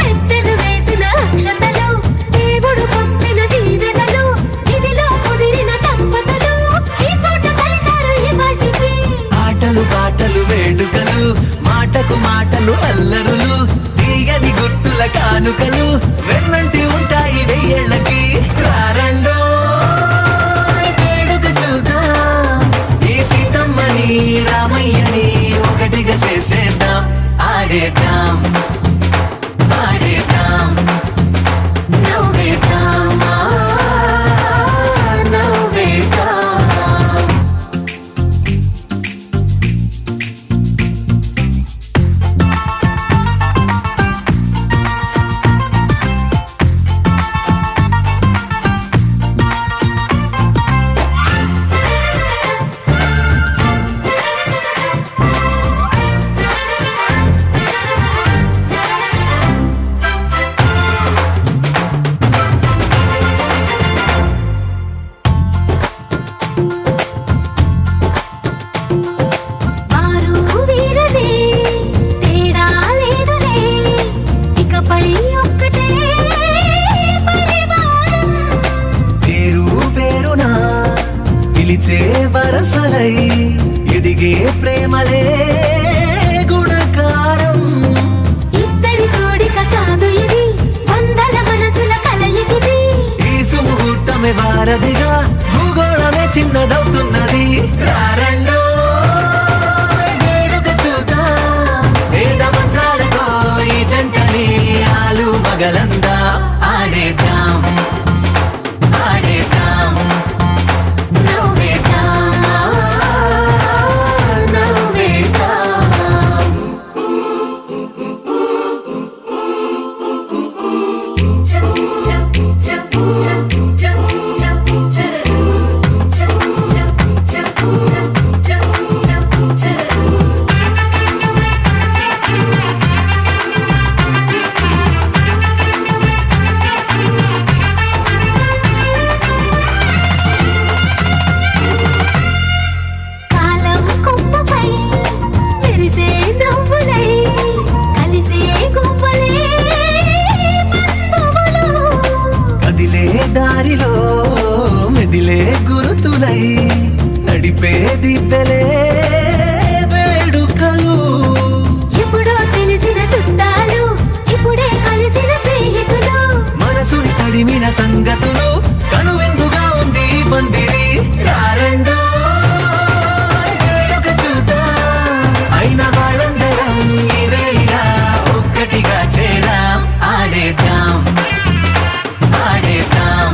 పెద్దలు వేసిన అక్షతలు దేవుడు పంపిన దీవెనలు ఇవిలో కుదిరిన దంపతులు ఈ చోట కలిసారు ఈ వాటికి ఆటలు పాటలు వేడుకలు మాటకు మాటలు అల్లరులు తీయని గుర్తుల కానుకలు వెన్నంటి ఉంటాయి వెయ్యేళ్ళకి రారండో వేడుక చూద్దాం ఈ సీతమ్మని రామయ్యని ఒకటిగా చేసేద్దాం ఆడేద్దాం ఆడేద్దాం నవ్వేద్దాం నవ్వేద్దాం వారు వీరనే తేడా లేదులే ఇకపై ఒక్కటే పరివారం పేరు పేరునా పిలిచే వరసలై ఎదిగే ప్రేమలే గుణకారం ఇద్దరి కోడిక కాదు ఇది వందల మనసుల కలయికిది ఈ సుముహూర్తమే వారధిగా భూగోళమే చిన్నదవుతున్నది రారండో వేడుక చూద్దాం వేద మంత్రాలతో ఈ జంటని ఆలు మగలందా ఆడేద్దాం ఆడేద్దాం నవ్వేద్దాం నవ్వేద్దాం కాలం కొమ్మపై మెరిసే నవ్వులై కలిసే గువ్వలే బంధువులు కదిలే దారిలో మెదిలే గురుతులై నడిపే దిబ్బెలే వేడుకలు ఎప్పుడో తెలిసిన చుట్టాలు ఇప్పుడే కలిసిన స్నేహితులు మనసుని తడిమిన సంగతులు కనువిందుగా ఉంది ఈ పందిరి రారండో వేడుక చూద్దాం అయిన వాళ్ళందరం ఈ వేళ ఒక్కటిగా చేరాం ఆడేద్దాం ఆడేద్దాం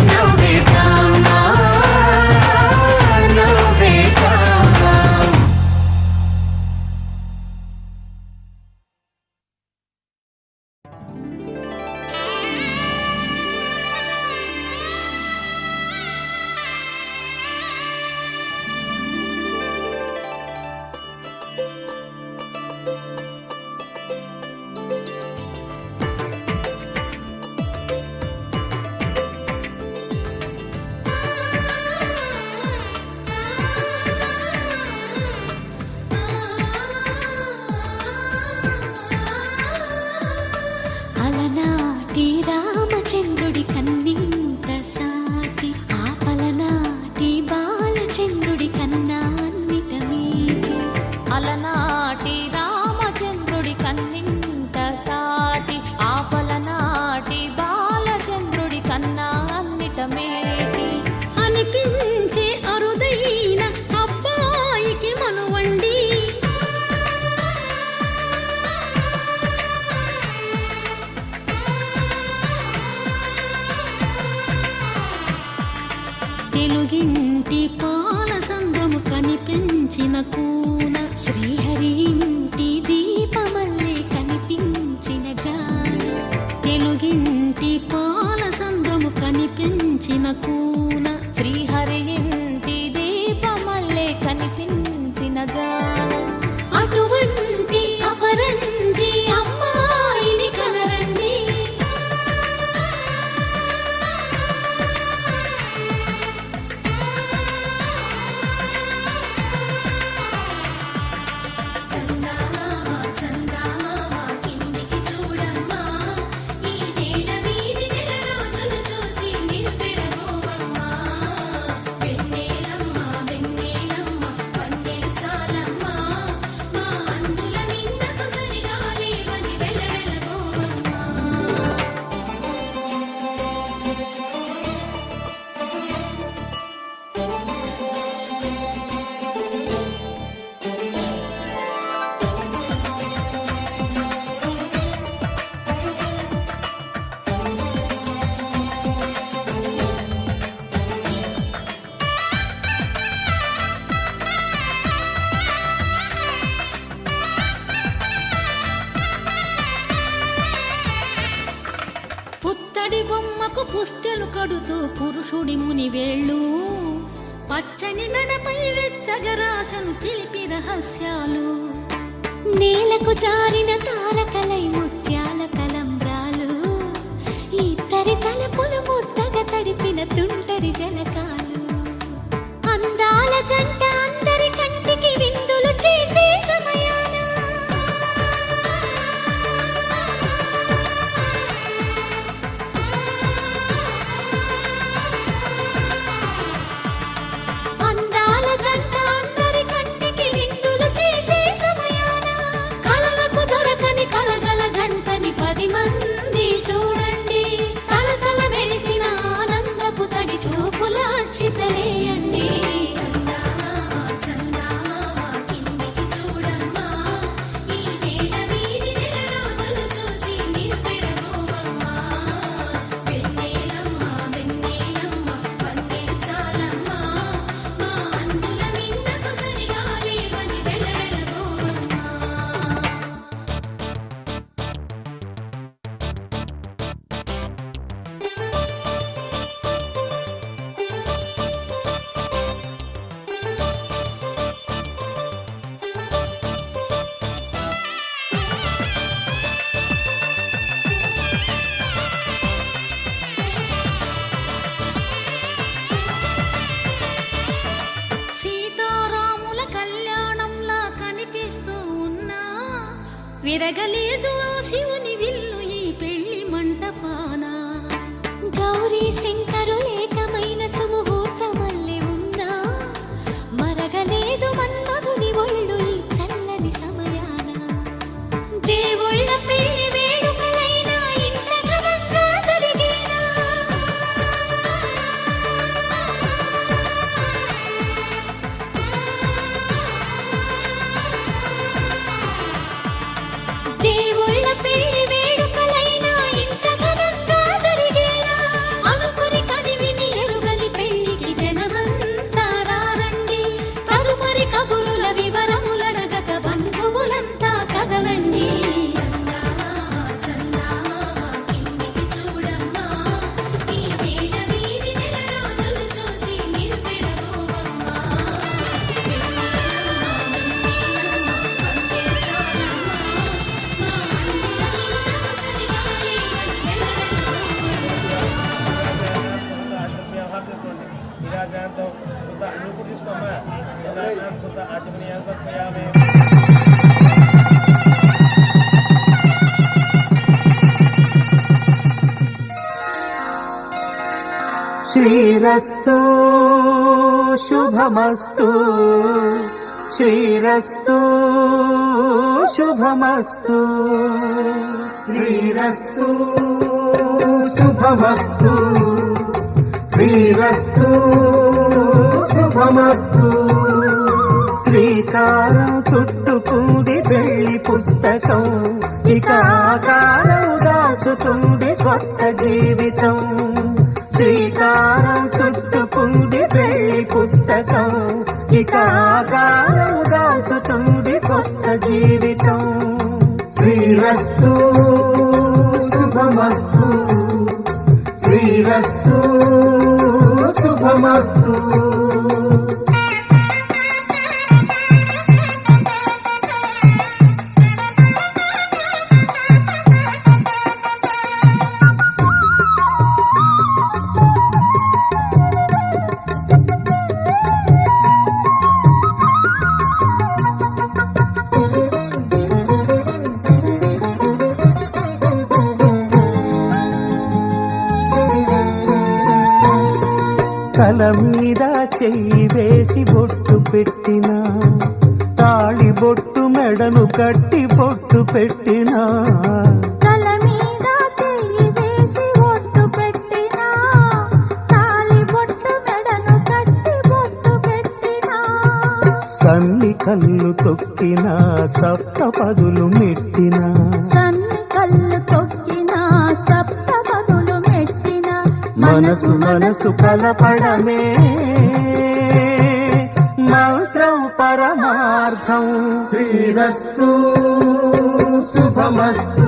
నవ్వేద్దాం నవ్వేద్దాం అలనాటి రామచంద్రుడి కన్నింత సాటి ఆపలనాటి బాలచంద్రుడి కన్నా అన్నిట మీటి అలనాటి రామచంద్రుడి కన్నింత సాటి ఆపలనాటి బాలచంద్రుడి కన్నా అన్నిట మేటి అనిపించే అరుదైన అబ్బాయికి మనువండి తెలుగింటి పాల సంద్రము కనిపించిన కూన శ్రీహరి ఇంటి దీపమల్లే కనిపించిన జాన తెలుగింటి పాల సంద్రము కనిపించిన కూన శ్రీహరి ఇంటి దీపమల్లే కనిపించిన గానం అటువంటి అపరంజి అమ్మాయిని కనరండి పసుపు పుస్తెలు కడుతూ పురుషుడి ముని వేళ్ళు పచ్చని మెడపై వెచ్చగరాసను చిలిపి రహస్యాలు నేలకు జారిన తారకలై ముత్యాల తలంబ్రాలు ఇద్దరి తలపులు ముద్దగా తడిపిన తుంటరి జలకాలు అందాల జంట అందరి కంటికి విందులు చేసే సమయాన అందాల జంట అందరి కంటికి విందులు చేసే సమయాన కలలకు దొరకని కలగల జంటని 10 మంది చూడండి తలతల మెరిసిన ఆనందపు తడి చూపుల అక్షితలేయండి సీతారాముల కళ్యాణంలా కనిపిస్తూ ఉన్నా విరగలేదు ఆ శివుని విల్లు ఈ పెళ్లి మంటపాన గౌరీ శంకరు ఏకమైన సుముహూర్తమల్లె ఉన్నా మరగలేదు మన్మధుని ఒళ్ళు ఈ చల్లని సమయాన దేవుళ్ళ పెళ్లి వేడుకలైనా ఇంత ఘనంగా జరిగేనా దేవుళ్ళ పెళ్లి వేడుకలైనా ఇంత ఘనంగా జరిగేలా అనుకుని కదివిని ఎరుగని పెళ్లికి జనమంతా రారండి తదుపరి కబురుల వివరములడగక బంధువులంతా కదలండి కిందికి చూడమ్మా ఈ వేళ వీధి నెల రోజులు చూసి నివ్వెరపోవమ్మా విరాజాంతో శుద్ధ నువ్వు తీసుకోమ్మా శుద్ధ ఆచమనీయాంతో ప్రయామే శ్రీరస్తు శుభమస్తు శ్రీరస్తు శుభమస్తు శ్రీరస్తు శుభమస్తు శ్రీరస్తు శుభమస్తు శ్రీకారం చుట్టుకుంది పెళ్లి పుస్తకం ఇక ఆకారం దాచుతుంది కొత్త జీవితం శ్రీకారం చుట్టుకుంది పెళ్లి పుస్తకం ఇక ఆకారం దాచుతుంది కొత్త జీవితం శ్రీరస్తు శుభమస్తు శ్రీరస్తు శుభమస్తు తల మీద చెయ్యి వేసి బొట్టు పెట్టినా తాళి బొట్టు మెడను కట్టి బొట్టు పెట్టినా తల మీద చెయ్యి వేసి బొట్టు పెట్టినా తాళి బొట్టు మెడను కట్టి బొట్టు పెట్టినా సన్ని కళ్ళు తొక్కినా సప్తపదులు మెట్టినా సన్ని కళ్ళు తొక్కినా సప్తపదులు మెట్టినా మనసు మనసు కలపడమే మంత్రం పరమార్థం శ్రీరస్తు శుభమస్తు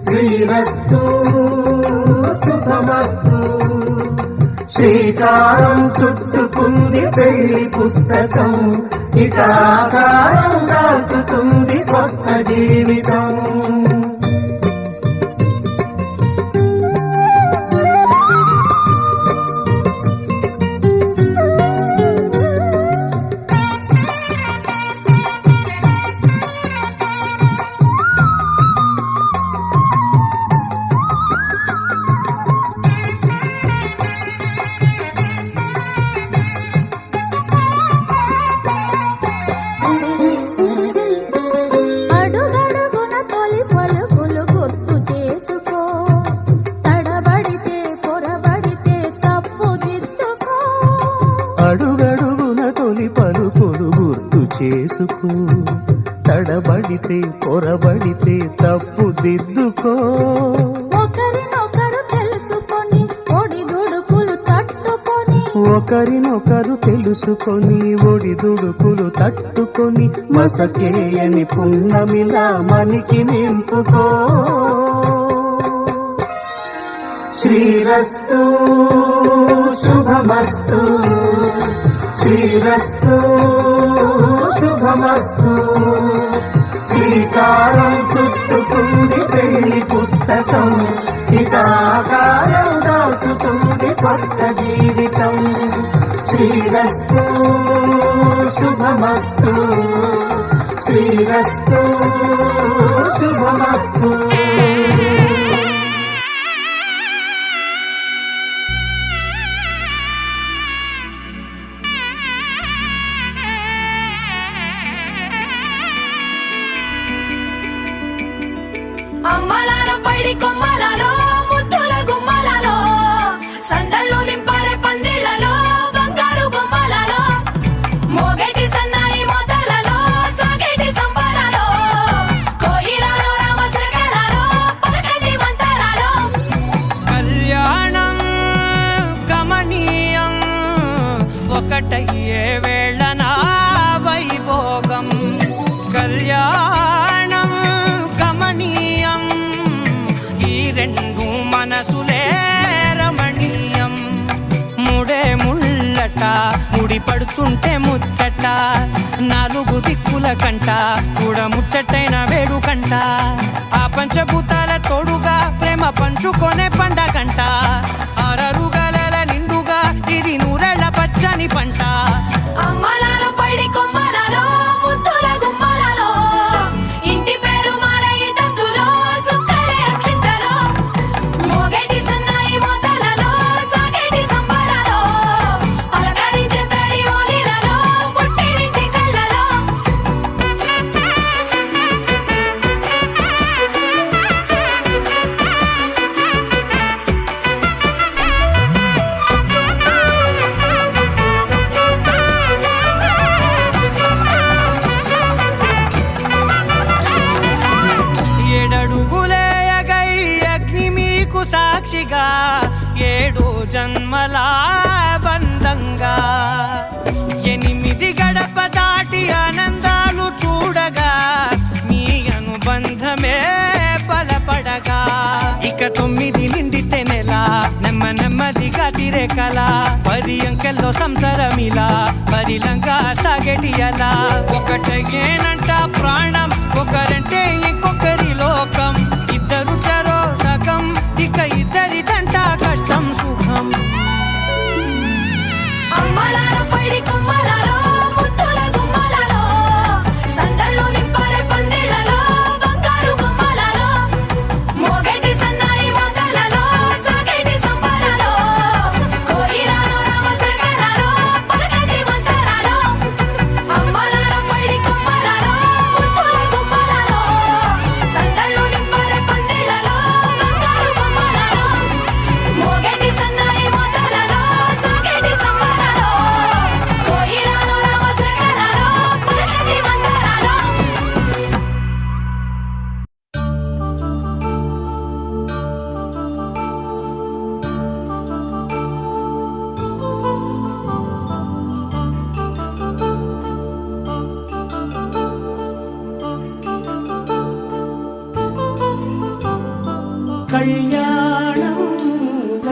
శ్రీరస్తు శుభమస్తు శ్రీకారం చుట్టుకుంది పెళ్లి పుస్తకం ఇక ఆకారం దాల్చుతుంది కొత్త జీవితం అడుగడుగున తొలి పలుకులు గుర్తు చేసుకో తడబడితే పొరబడితే తప్పు దిద్దుకో అడుగడుగున తొలి పలుకులు గుర్తు చేసుకో తడబడితే పొరబడితే తప్పు దిద్దుకో ఒకరినొకరు తెలుసుకొని ఒడిదుడుకులు తట్టుకొని ఒకరినొకరు తెలుసుకొని ఒడిదుడుకులు తట్టుకొని మసకేయని పున్నమిలా మనికి నింపుకో శ్రీరస్తు శుభమస్తు శ్రీరస్తు శుభమస్తు శ్రీకారం చుట్టుకుంది పెళ్లి పుస్తకం ఇక ఆకారం దాచుతుంది కొత్త జీవితం శ్రీరస్తు శుభమస్తు శ్రీరస్తు శుభమస్తు అమ్మలాల పైడి కొమ్మలలో ముద్దుల గుమ్మలలో సందళ్ళు నింపారే పందిళ్లలో బంగారు బొమ్మలలో మోగేటి సన్నాయి మొదలలో సాగేటి సంబరాలో కోయిలలో రామశకలలో పలకటి మంతరాలో కళ్యాణం గమనీయం ఒకటయ్యే వేళ నా వైభోగం కళ్యాణం గమనీయం ఈ రెండు మనసులే రమణీయం ముడే ముళ్ళట ముడి పడుతుంటే ముచ్చట నాలుగు దిక్కుల కంట చూడ ముచ్చటైన వేడుకంట ఆ పంచభూతాల తోడుగా ప్రేమ పంచుకొనే పండగంట అరరుగలల నిండుగా ఇది నూరెళ్ళ పచ్చని పంట అమ్మలాల పైడి కొమ్మలలో ముద్దుల గుమ్మలలో ఇంటి పేరు మారయి తందులో చుక్కలే అక్షింతలో మోగేటి సన్నాయి మొదలలో సాగేటి సంబరాలో పలకరించే తడి ఓలిలలో పుట్టినింటి కళ్ళలో ఏడడుగులేయగై అగ్ని మీకు సాక్షిగా ఏడు జన్మల బంధంగా ఎనిమిది గడప దాటి ఆనందాలు చూడగా మీ అనుబంధమే బలపడగా ఇక 9 నిండితే నెల నెమ్మదిగా తిరేకల 10 అంకెల్లో సంసారమిలా పరిలంగా సాగేటి అలా ఒకటేనంట ప్రాణం ఒకరంటే ఇంకొకరి లోకం ఇద్దరు చరో సగం ఇక ఇద్దరిదంట కష్టం సుఖం అమ్మలాల పైడి కొమ్మలలో ముద్దుల గుమ్మలలో సందళ్ళు నింపారే పందిళ్లలో బంగారు బొమ్మలలో మోగేటి సన్నాయి మొదలలో సాగేటి సంబరాలో కోయిలలో రామశకలలో పలకటి మంతరాలో అమ్మలాల పైడి కొమ్మలలో ముద్దుల గుమ్మలలో సందళ్ళు నింపారే పందిళ్లలో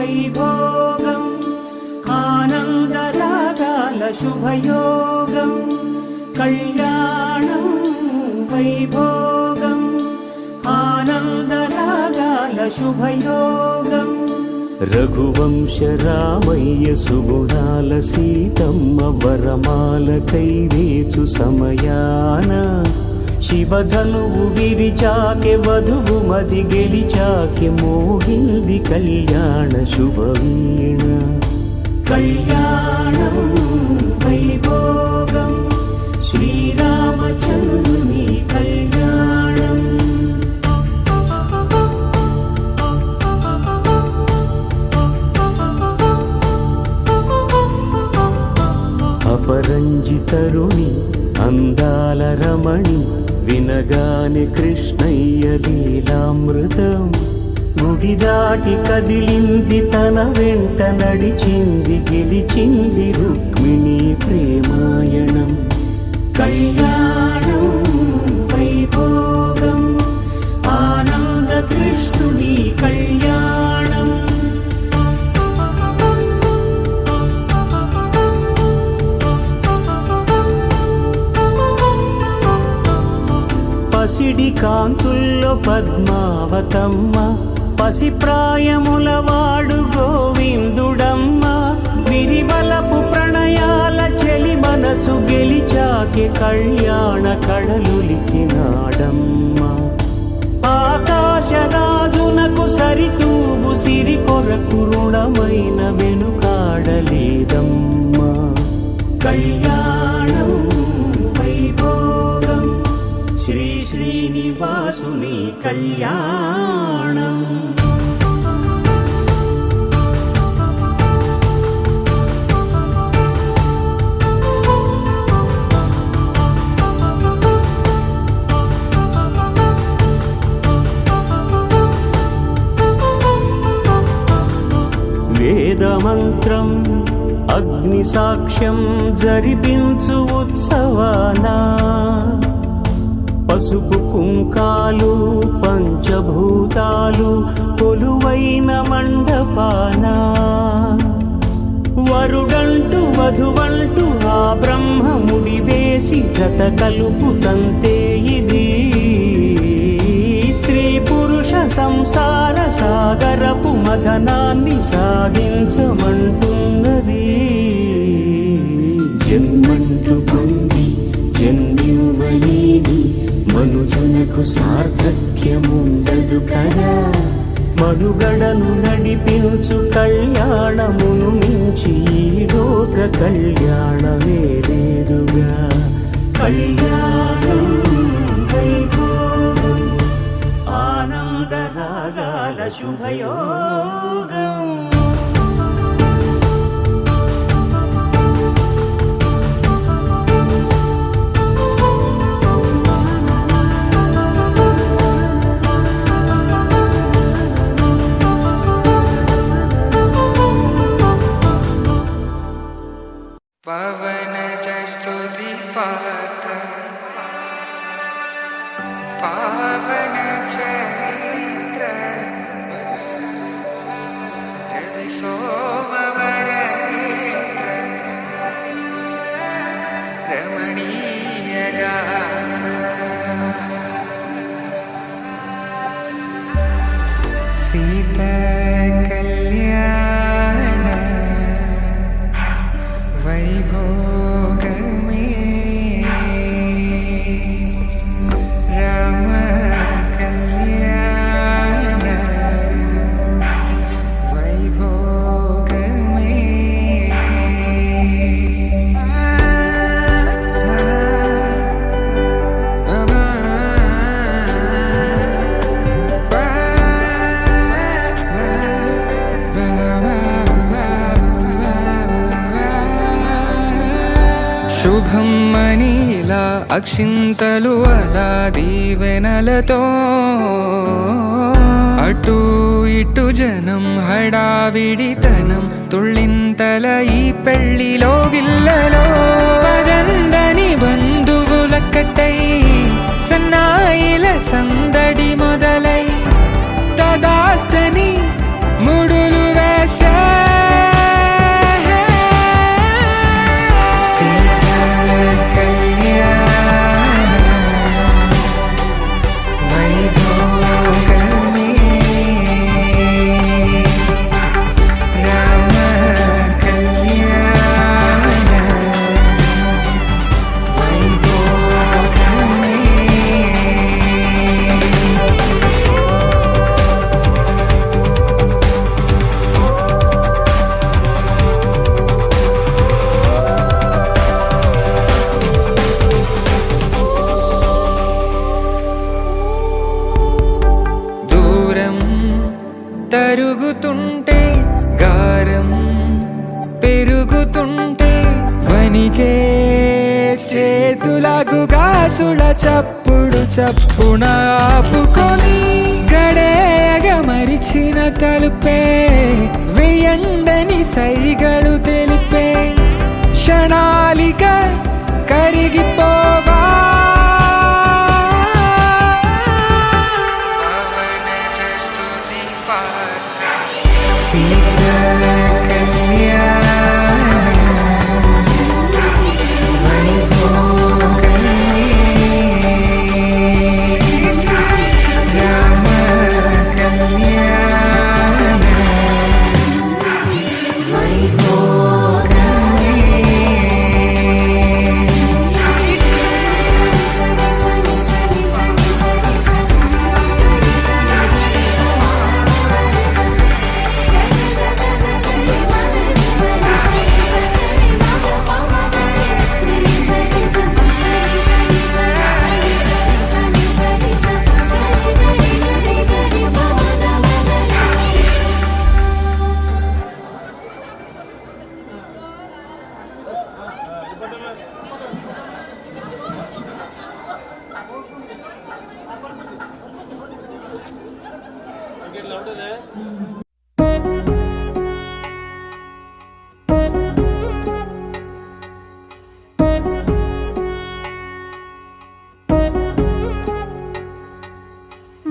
వైభోగం ఆనందరాగాల శుభయోగం కళ్యాణం వైభోగం ఆనందరాగాల శుభయోగం రఘువంశ రామయ్య సుగుణాల సీతమ్మ వరమాల కైవేచు సమయాన శివధనువు విరిచాకె వధువు మది గెలిచాకె మోగింది కళ్యాణ శుభవీణ కళ్యాణం వైభోగం శ్రీరామచంద్రుని కళ్యాణం అపరంజి తరుణి అందాల రమణి వినగానే కృష్ణయ్య లీలామృతం గుడి దాటి కదిలింది తన వెంట నడిచింది గెలిచింది రుక్మిణి ప్రేమాయణం కళ్యాణం వైభోగం ఆనంద కృష్ణుని కళ్యాణం పసిడి కాంతుల్లో పద్మావతమ్మ పసిప్రాయముల వాడు గోవిందుడమ్మ విరివలపు ప్రణయాల చెలి మనసు గెలిచాకె కళ్యాణ కళలులికినాడమ్మ ఆకాశరాజునకు సరితూగు సిరి కొరకు రుణమైన వెనుకాడలేదమ్మ కళ్యాణం వైభోగం శ్రీ శ్రీనివాసుని కళ్యాణం వేదమంత్రం అగ్ని సాక్ష్యం జరిపించు ఉత్సవానా పసుపు కుంకాలు పంచభూతాలు కొలువైన మండపాన వరుడంటూ వధువంటూ ఆ బ్రహ్మముడి వేసి గత కలుపు తంతే ఇది స్త్రీ పురుష సంసార సాగరపు మథనాన్ని సాగించమంటున్నది జన్మంటూ పొంది జన్మివ్వలేని మనుజునకు సార్థక్యముండదు కదా మనుగడను నడిపించు కళ్యాణమును మించి ఈ లోక కళ్యాణమే లేదుగా కళ్యాణం వైభోగం ఆనందరాగాల శుభయోగం पवन स्तुति पात्र पावन चरित्र रवि सोमवर नेत्र रमणीय गात्र सीता कल्याण वैभोगमे राम कल्याण वैभोगमे శుభం మనీలా అక్షింతలు అలా దీవెనలతో అటు ఇటు జనం హడావిడితనం తుళ్ళింతల ఈ పెళ్లిలో గిల్లలో పదందని బంధువులక్కటై సన్నాయిల సందడి మొదలై తదాస్తని ముడులు వేసే సీతా కళ్యాణ వైభోగమే రామ కళ్యాణ వైభోగమే. దూరం తరుగుతుంటే గారం పెరుగుతుంటే వనికే చేతులకు గాసుల చప్పుడు చప్పున ఆపుకొని గడేగ మరిచిన తలుపే వేయండని సైగడు తెలిపే క్షణాలిక కరిగిపోవా సీతా కళ్యాణ వైభోగమే రామ కళ్యాణ వైభోగమే.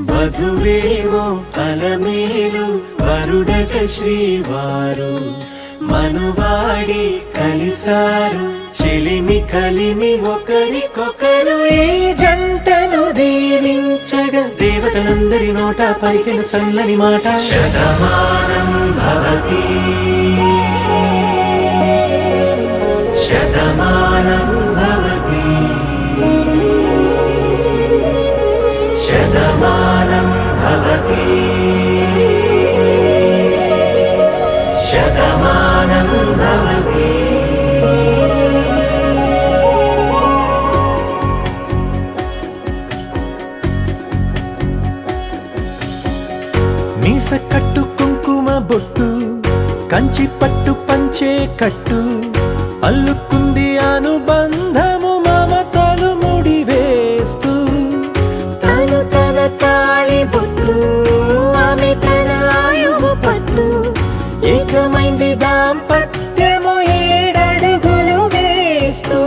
వధువేమో అలమేలు వరుడట శ్రీవారు మనువాడి కలిసారు చెలిమి కలిమి ఒకరికొకరు ఈ జంటను దీవించగా దేవతలందరి నోట పలికిన చల్లని మాట శతమానం భవతి శతమానం భవతి శతమానం భవతి శతమానం భవతి. మీస కట్టు కుంకుమ బొట్టు కంచి పట్టు పంచే కట్టు అల్లుకుంది అనుబంధము మమతలు ముడివేస్తూ తను తన తాళి బొట్టు ఆమె తన ఆయువు పట్టు ఏకమైంది దాంపత్యము 7 అడుగులు వేస్తూ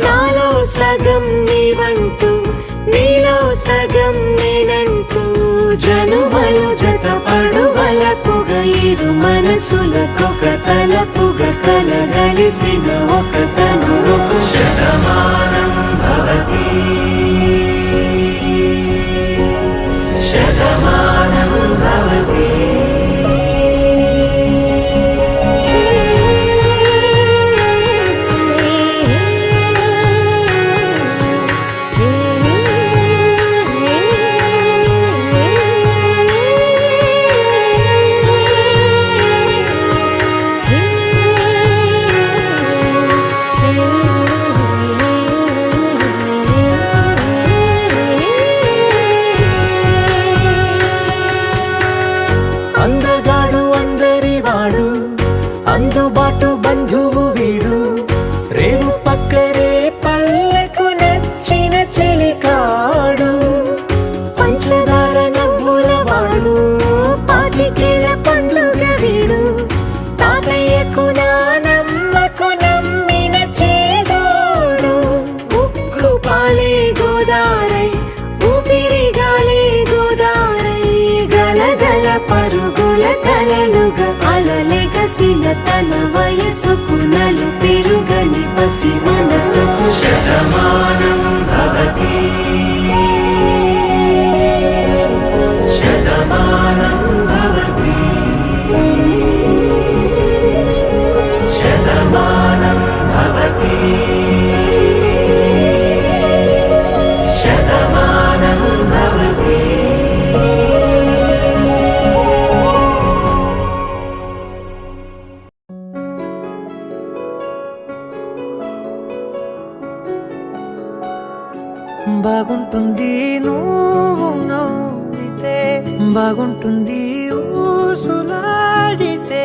నాలో సగం నీవంటూ నీలో సగం నేనంటూ జనుమలు జతపడు వలపుగ ఇరు మనసులకొక తలపుగ కలగలిసిన ఒక తను శతమానం భవతి శతమానం భవతి. అందగాడు అందరివాడు అందుబాటు బంధువు వీడు రేవు పక్కరే పల్లెకు నచ్చిన చెలికాడు పంచదార నవ్వుల వాడు పాతికేల పండుగ వీడు తాతయ్యకు నానమ్మకు నమ్మిన చేదోడు ఉక్కు పాలే గోదారై ఊపిరి గాలే గోదారై గలగల పరుగుల కలలు చూసిన తన వయసుకు నలు పెరుగని పసి మనసుకు శతమానం భవతి శతమానం భవతి శతమానం భవతి శతమానం భవతి. బాగుంటుంది నువ్వు నవ్వితే, బాగుంటుంది ఊసులాడితే,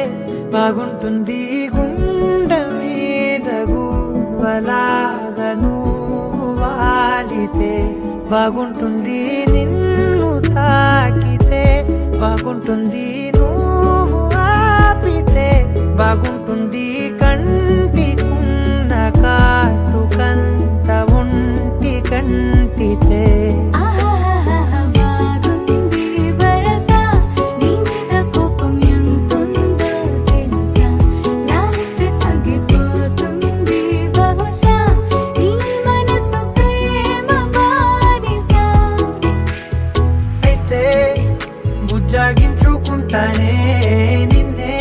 బాగుంటుంది గుండె మీద గువ్వలాగా నువ్వు వాలితే, బాగుంటుంది నిన్ను తాకితే, బాగుంటుంది నువ్వు ఆపితే, బాగుంటుంది కంటికున్న కాటుకంత ఒంటి కంటితే. బాగుంది వరస నీ మీద కోపం ఎంతుందో తెలుసా, లాలిస్తే తగ్గిపోతుంది బహుశా నీ మనసు ప్రేమ బానిస. అయితే బుజ్జాగించుకుంటానే నిన్నే,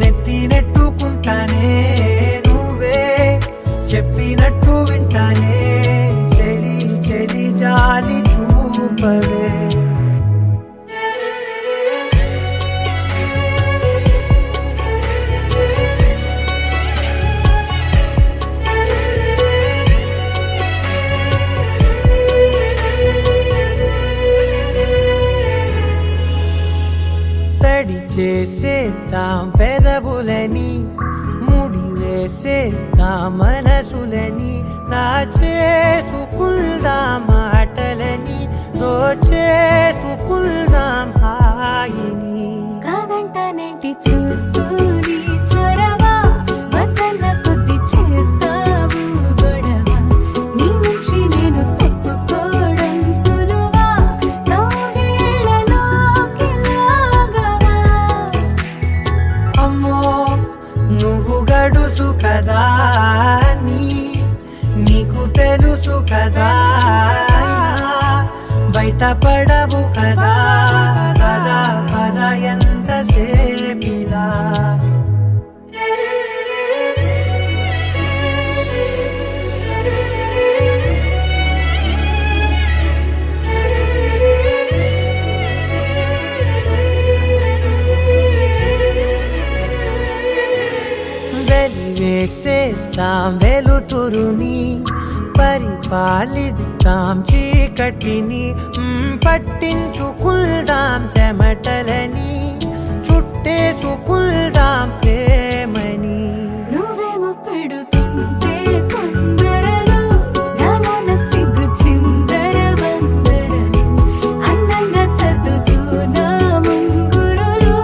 నెత్తి నెట్టుకుంటానే, నువ్వే చెప్పినట్టు వింటానే, చెలి చెలి జాలి చూపవే. తడి చేసేద్దాం పెదవులని, ముడి వేసేద్దాం మనసులని, నా చేసుకుందాం మాటలని, దోచేసుకుందాం హాయిని. కాదంటానేంటి చూస్తూని చొరవ, వద్దన్న కొద్ది చేస్తావు గొడవ, నీ నుంచి నేను తప్పుకోవడం సులువా, నవ్వేళ్ళలోకి లాగవా. అమ్మో నువ్వు గడుసు కదా, నీకు తెలుసు కదా, బయట పడవు కదా, పద పద ఎంతసేపిలా. వెలివేసేద్దాం వెలుతురుని, పరిపాలిద్దాం చీకటిని, పట్టించుకుందాం చెమటలని, చుట్టేసుకుందాం ప్రేమని. నువ్వేమో పెడుతుంటే కొందరలు, నాలోన సిగ్గు చిందర వందరలు, అందంగా సర్దుతూ నా ముంగురులు,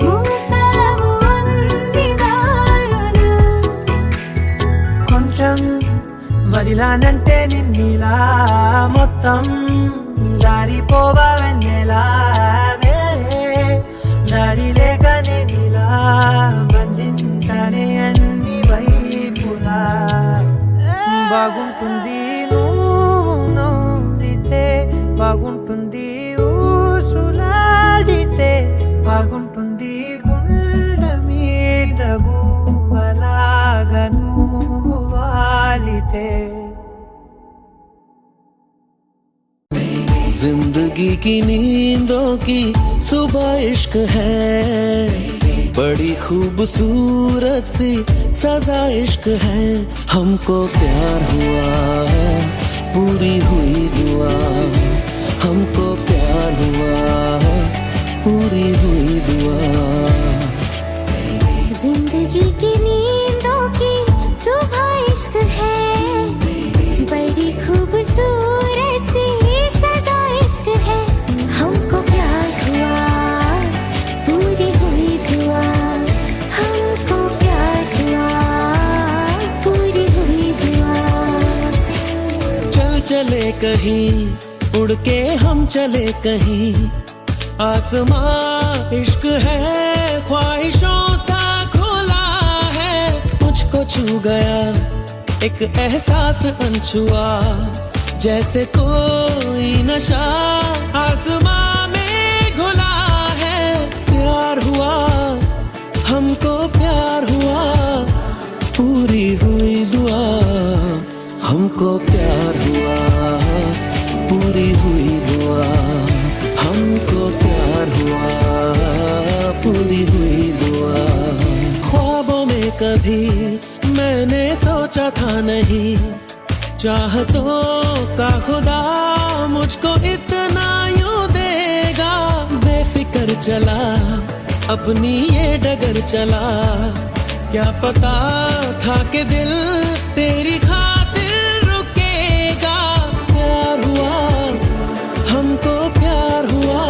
మూసావు అన్ని దారులు. కొంచెం వదిలానంటే నిన్నిలా, మొత్తం జారిపోవా వెన్నెలా, దారి లేక నేనిలా బంధించనే అన్ని వైపులా. బాగుంటుంది నువ్వు నవ్వితే, బాగుంటుంది ఊసులాడితే, బాగుంటుంది గుండె మీద గువ్వలాగా నువ్వు వాలితే. जिंदगी की नींदों की सुबह इश्क है, बड़ी खूबसूरत सी सजा इश्क है, हमको प्यार हुआ पूरी हुई दुआ, हमको प्यार हुआ पूरी हुई दुआ. जिंदगी की नींदों की सुबह इश्क है, बड़ी खूबसूरत सी सजा इश्क है, हमको प्यार हुआ पूरी हुई दुआ, हमको प्यार हुआ पूरी हुई दुआ. चल चले कहीं उड़ के हम चले कहीं, आसमां इश्क है ख्वाहिशों सा छू गया एक एहसास अनछुआ, जैसे कोई नशा आसमां में घुला है। प्यार हुआ हमको, प्यार हुआ, पूरी हुई दुआ हमको। प्यार हुआ पूरी हुई दुआ हमको। प्यार हुआ पूरी हुई दुआ। ख्वाबों में कभी मैंने सोचा था नहीं, चाहतों का खुदा मुझको इतना यूं देगा। बेफिक्र चला अपनी ये डगर चला, क्या पता था कि दिल तेरी खातिर रुकेगा। प्यार हुआ हमको, प्यार हुआ,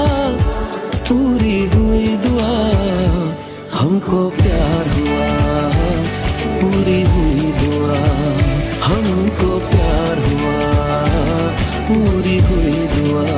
पूरी हुई दुआ हमको। प्यार हुआ पूरी हुई दुआ हमको। प्यार हुआ पूरी हुई दुआ।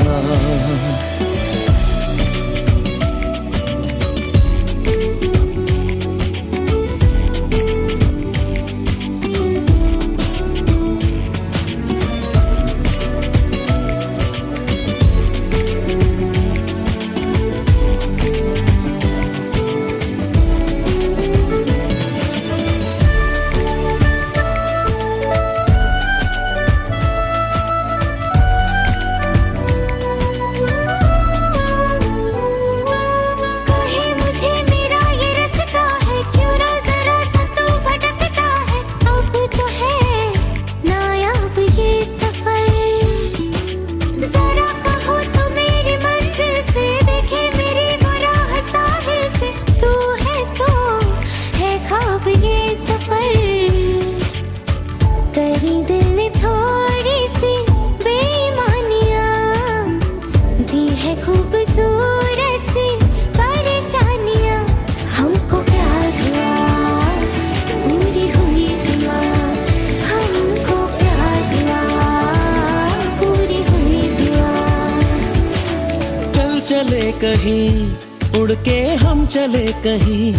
कहीं उड़ के हम चले कहीं,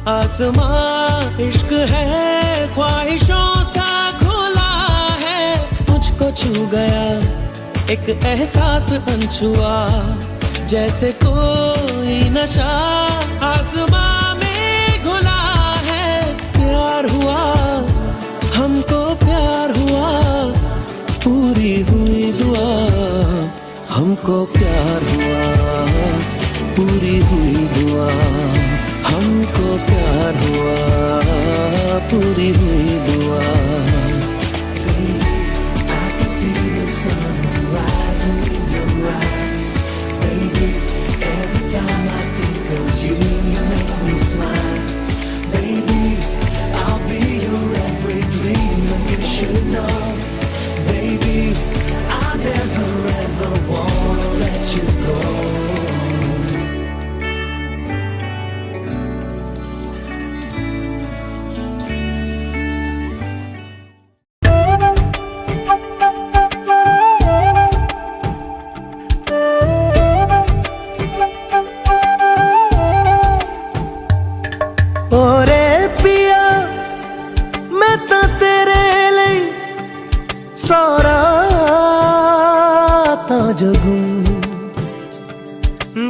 आसमां इश्क है ख्वाहिशों सा खुला है। मुझको छू गया एक एहसास अनछुआ, जैसे कोई नशा आसमां में घुला है। प्यार हुआ हमको, प्यार हुआ, पूरी हुई दुआ हमको। प्यार हुआ पूरी हुई दुआ हमको। प्यार हुआ पूरी हुई दुआ।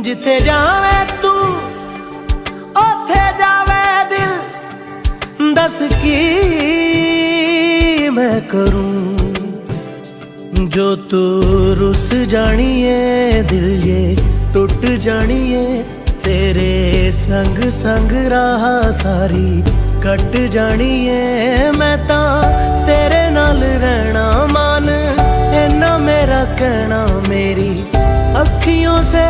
जिथे जावे तू ओथे जावे दिल, दस की मैं करूं जो तू रुस जानिए। दिल ये टूट जानिए, तेरे संग संग राह सारी कट जानिए। मैं ता तेरे नाल रहना मान, इन्ना मेरा कहना। मेरी अखियों से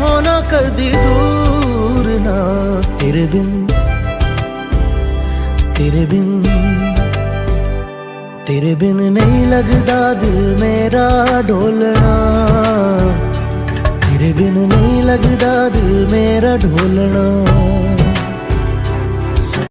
होना कदी दूर ना, तेरे बिन तेरे बिन तेरे बिन नहीं लगदा दिल मेरा ढोलना। तेरे बिन नहीं लगदा दिल मेरा ढोलना।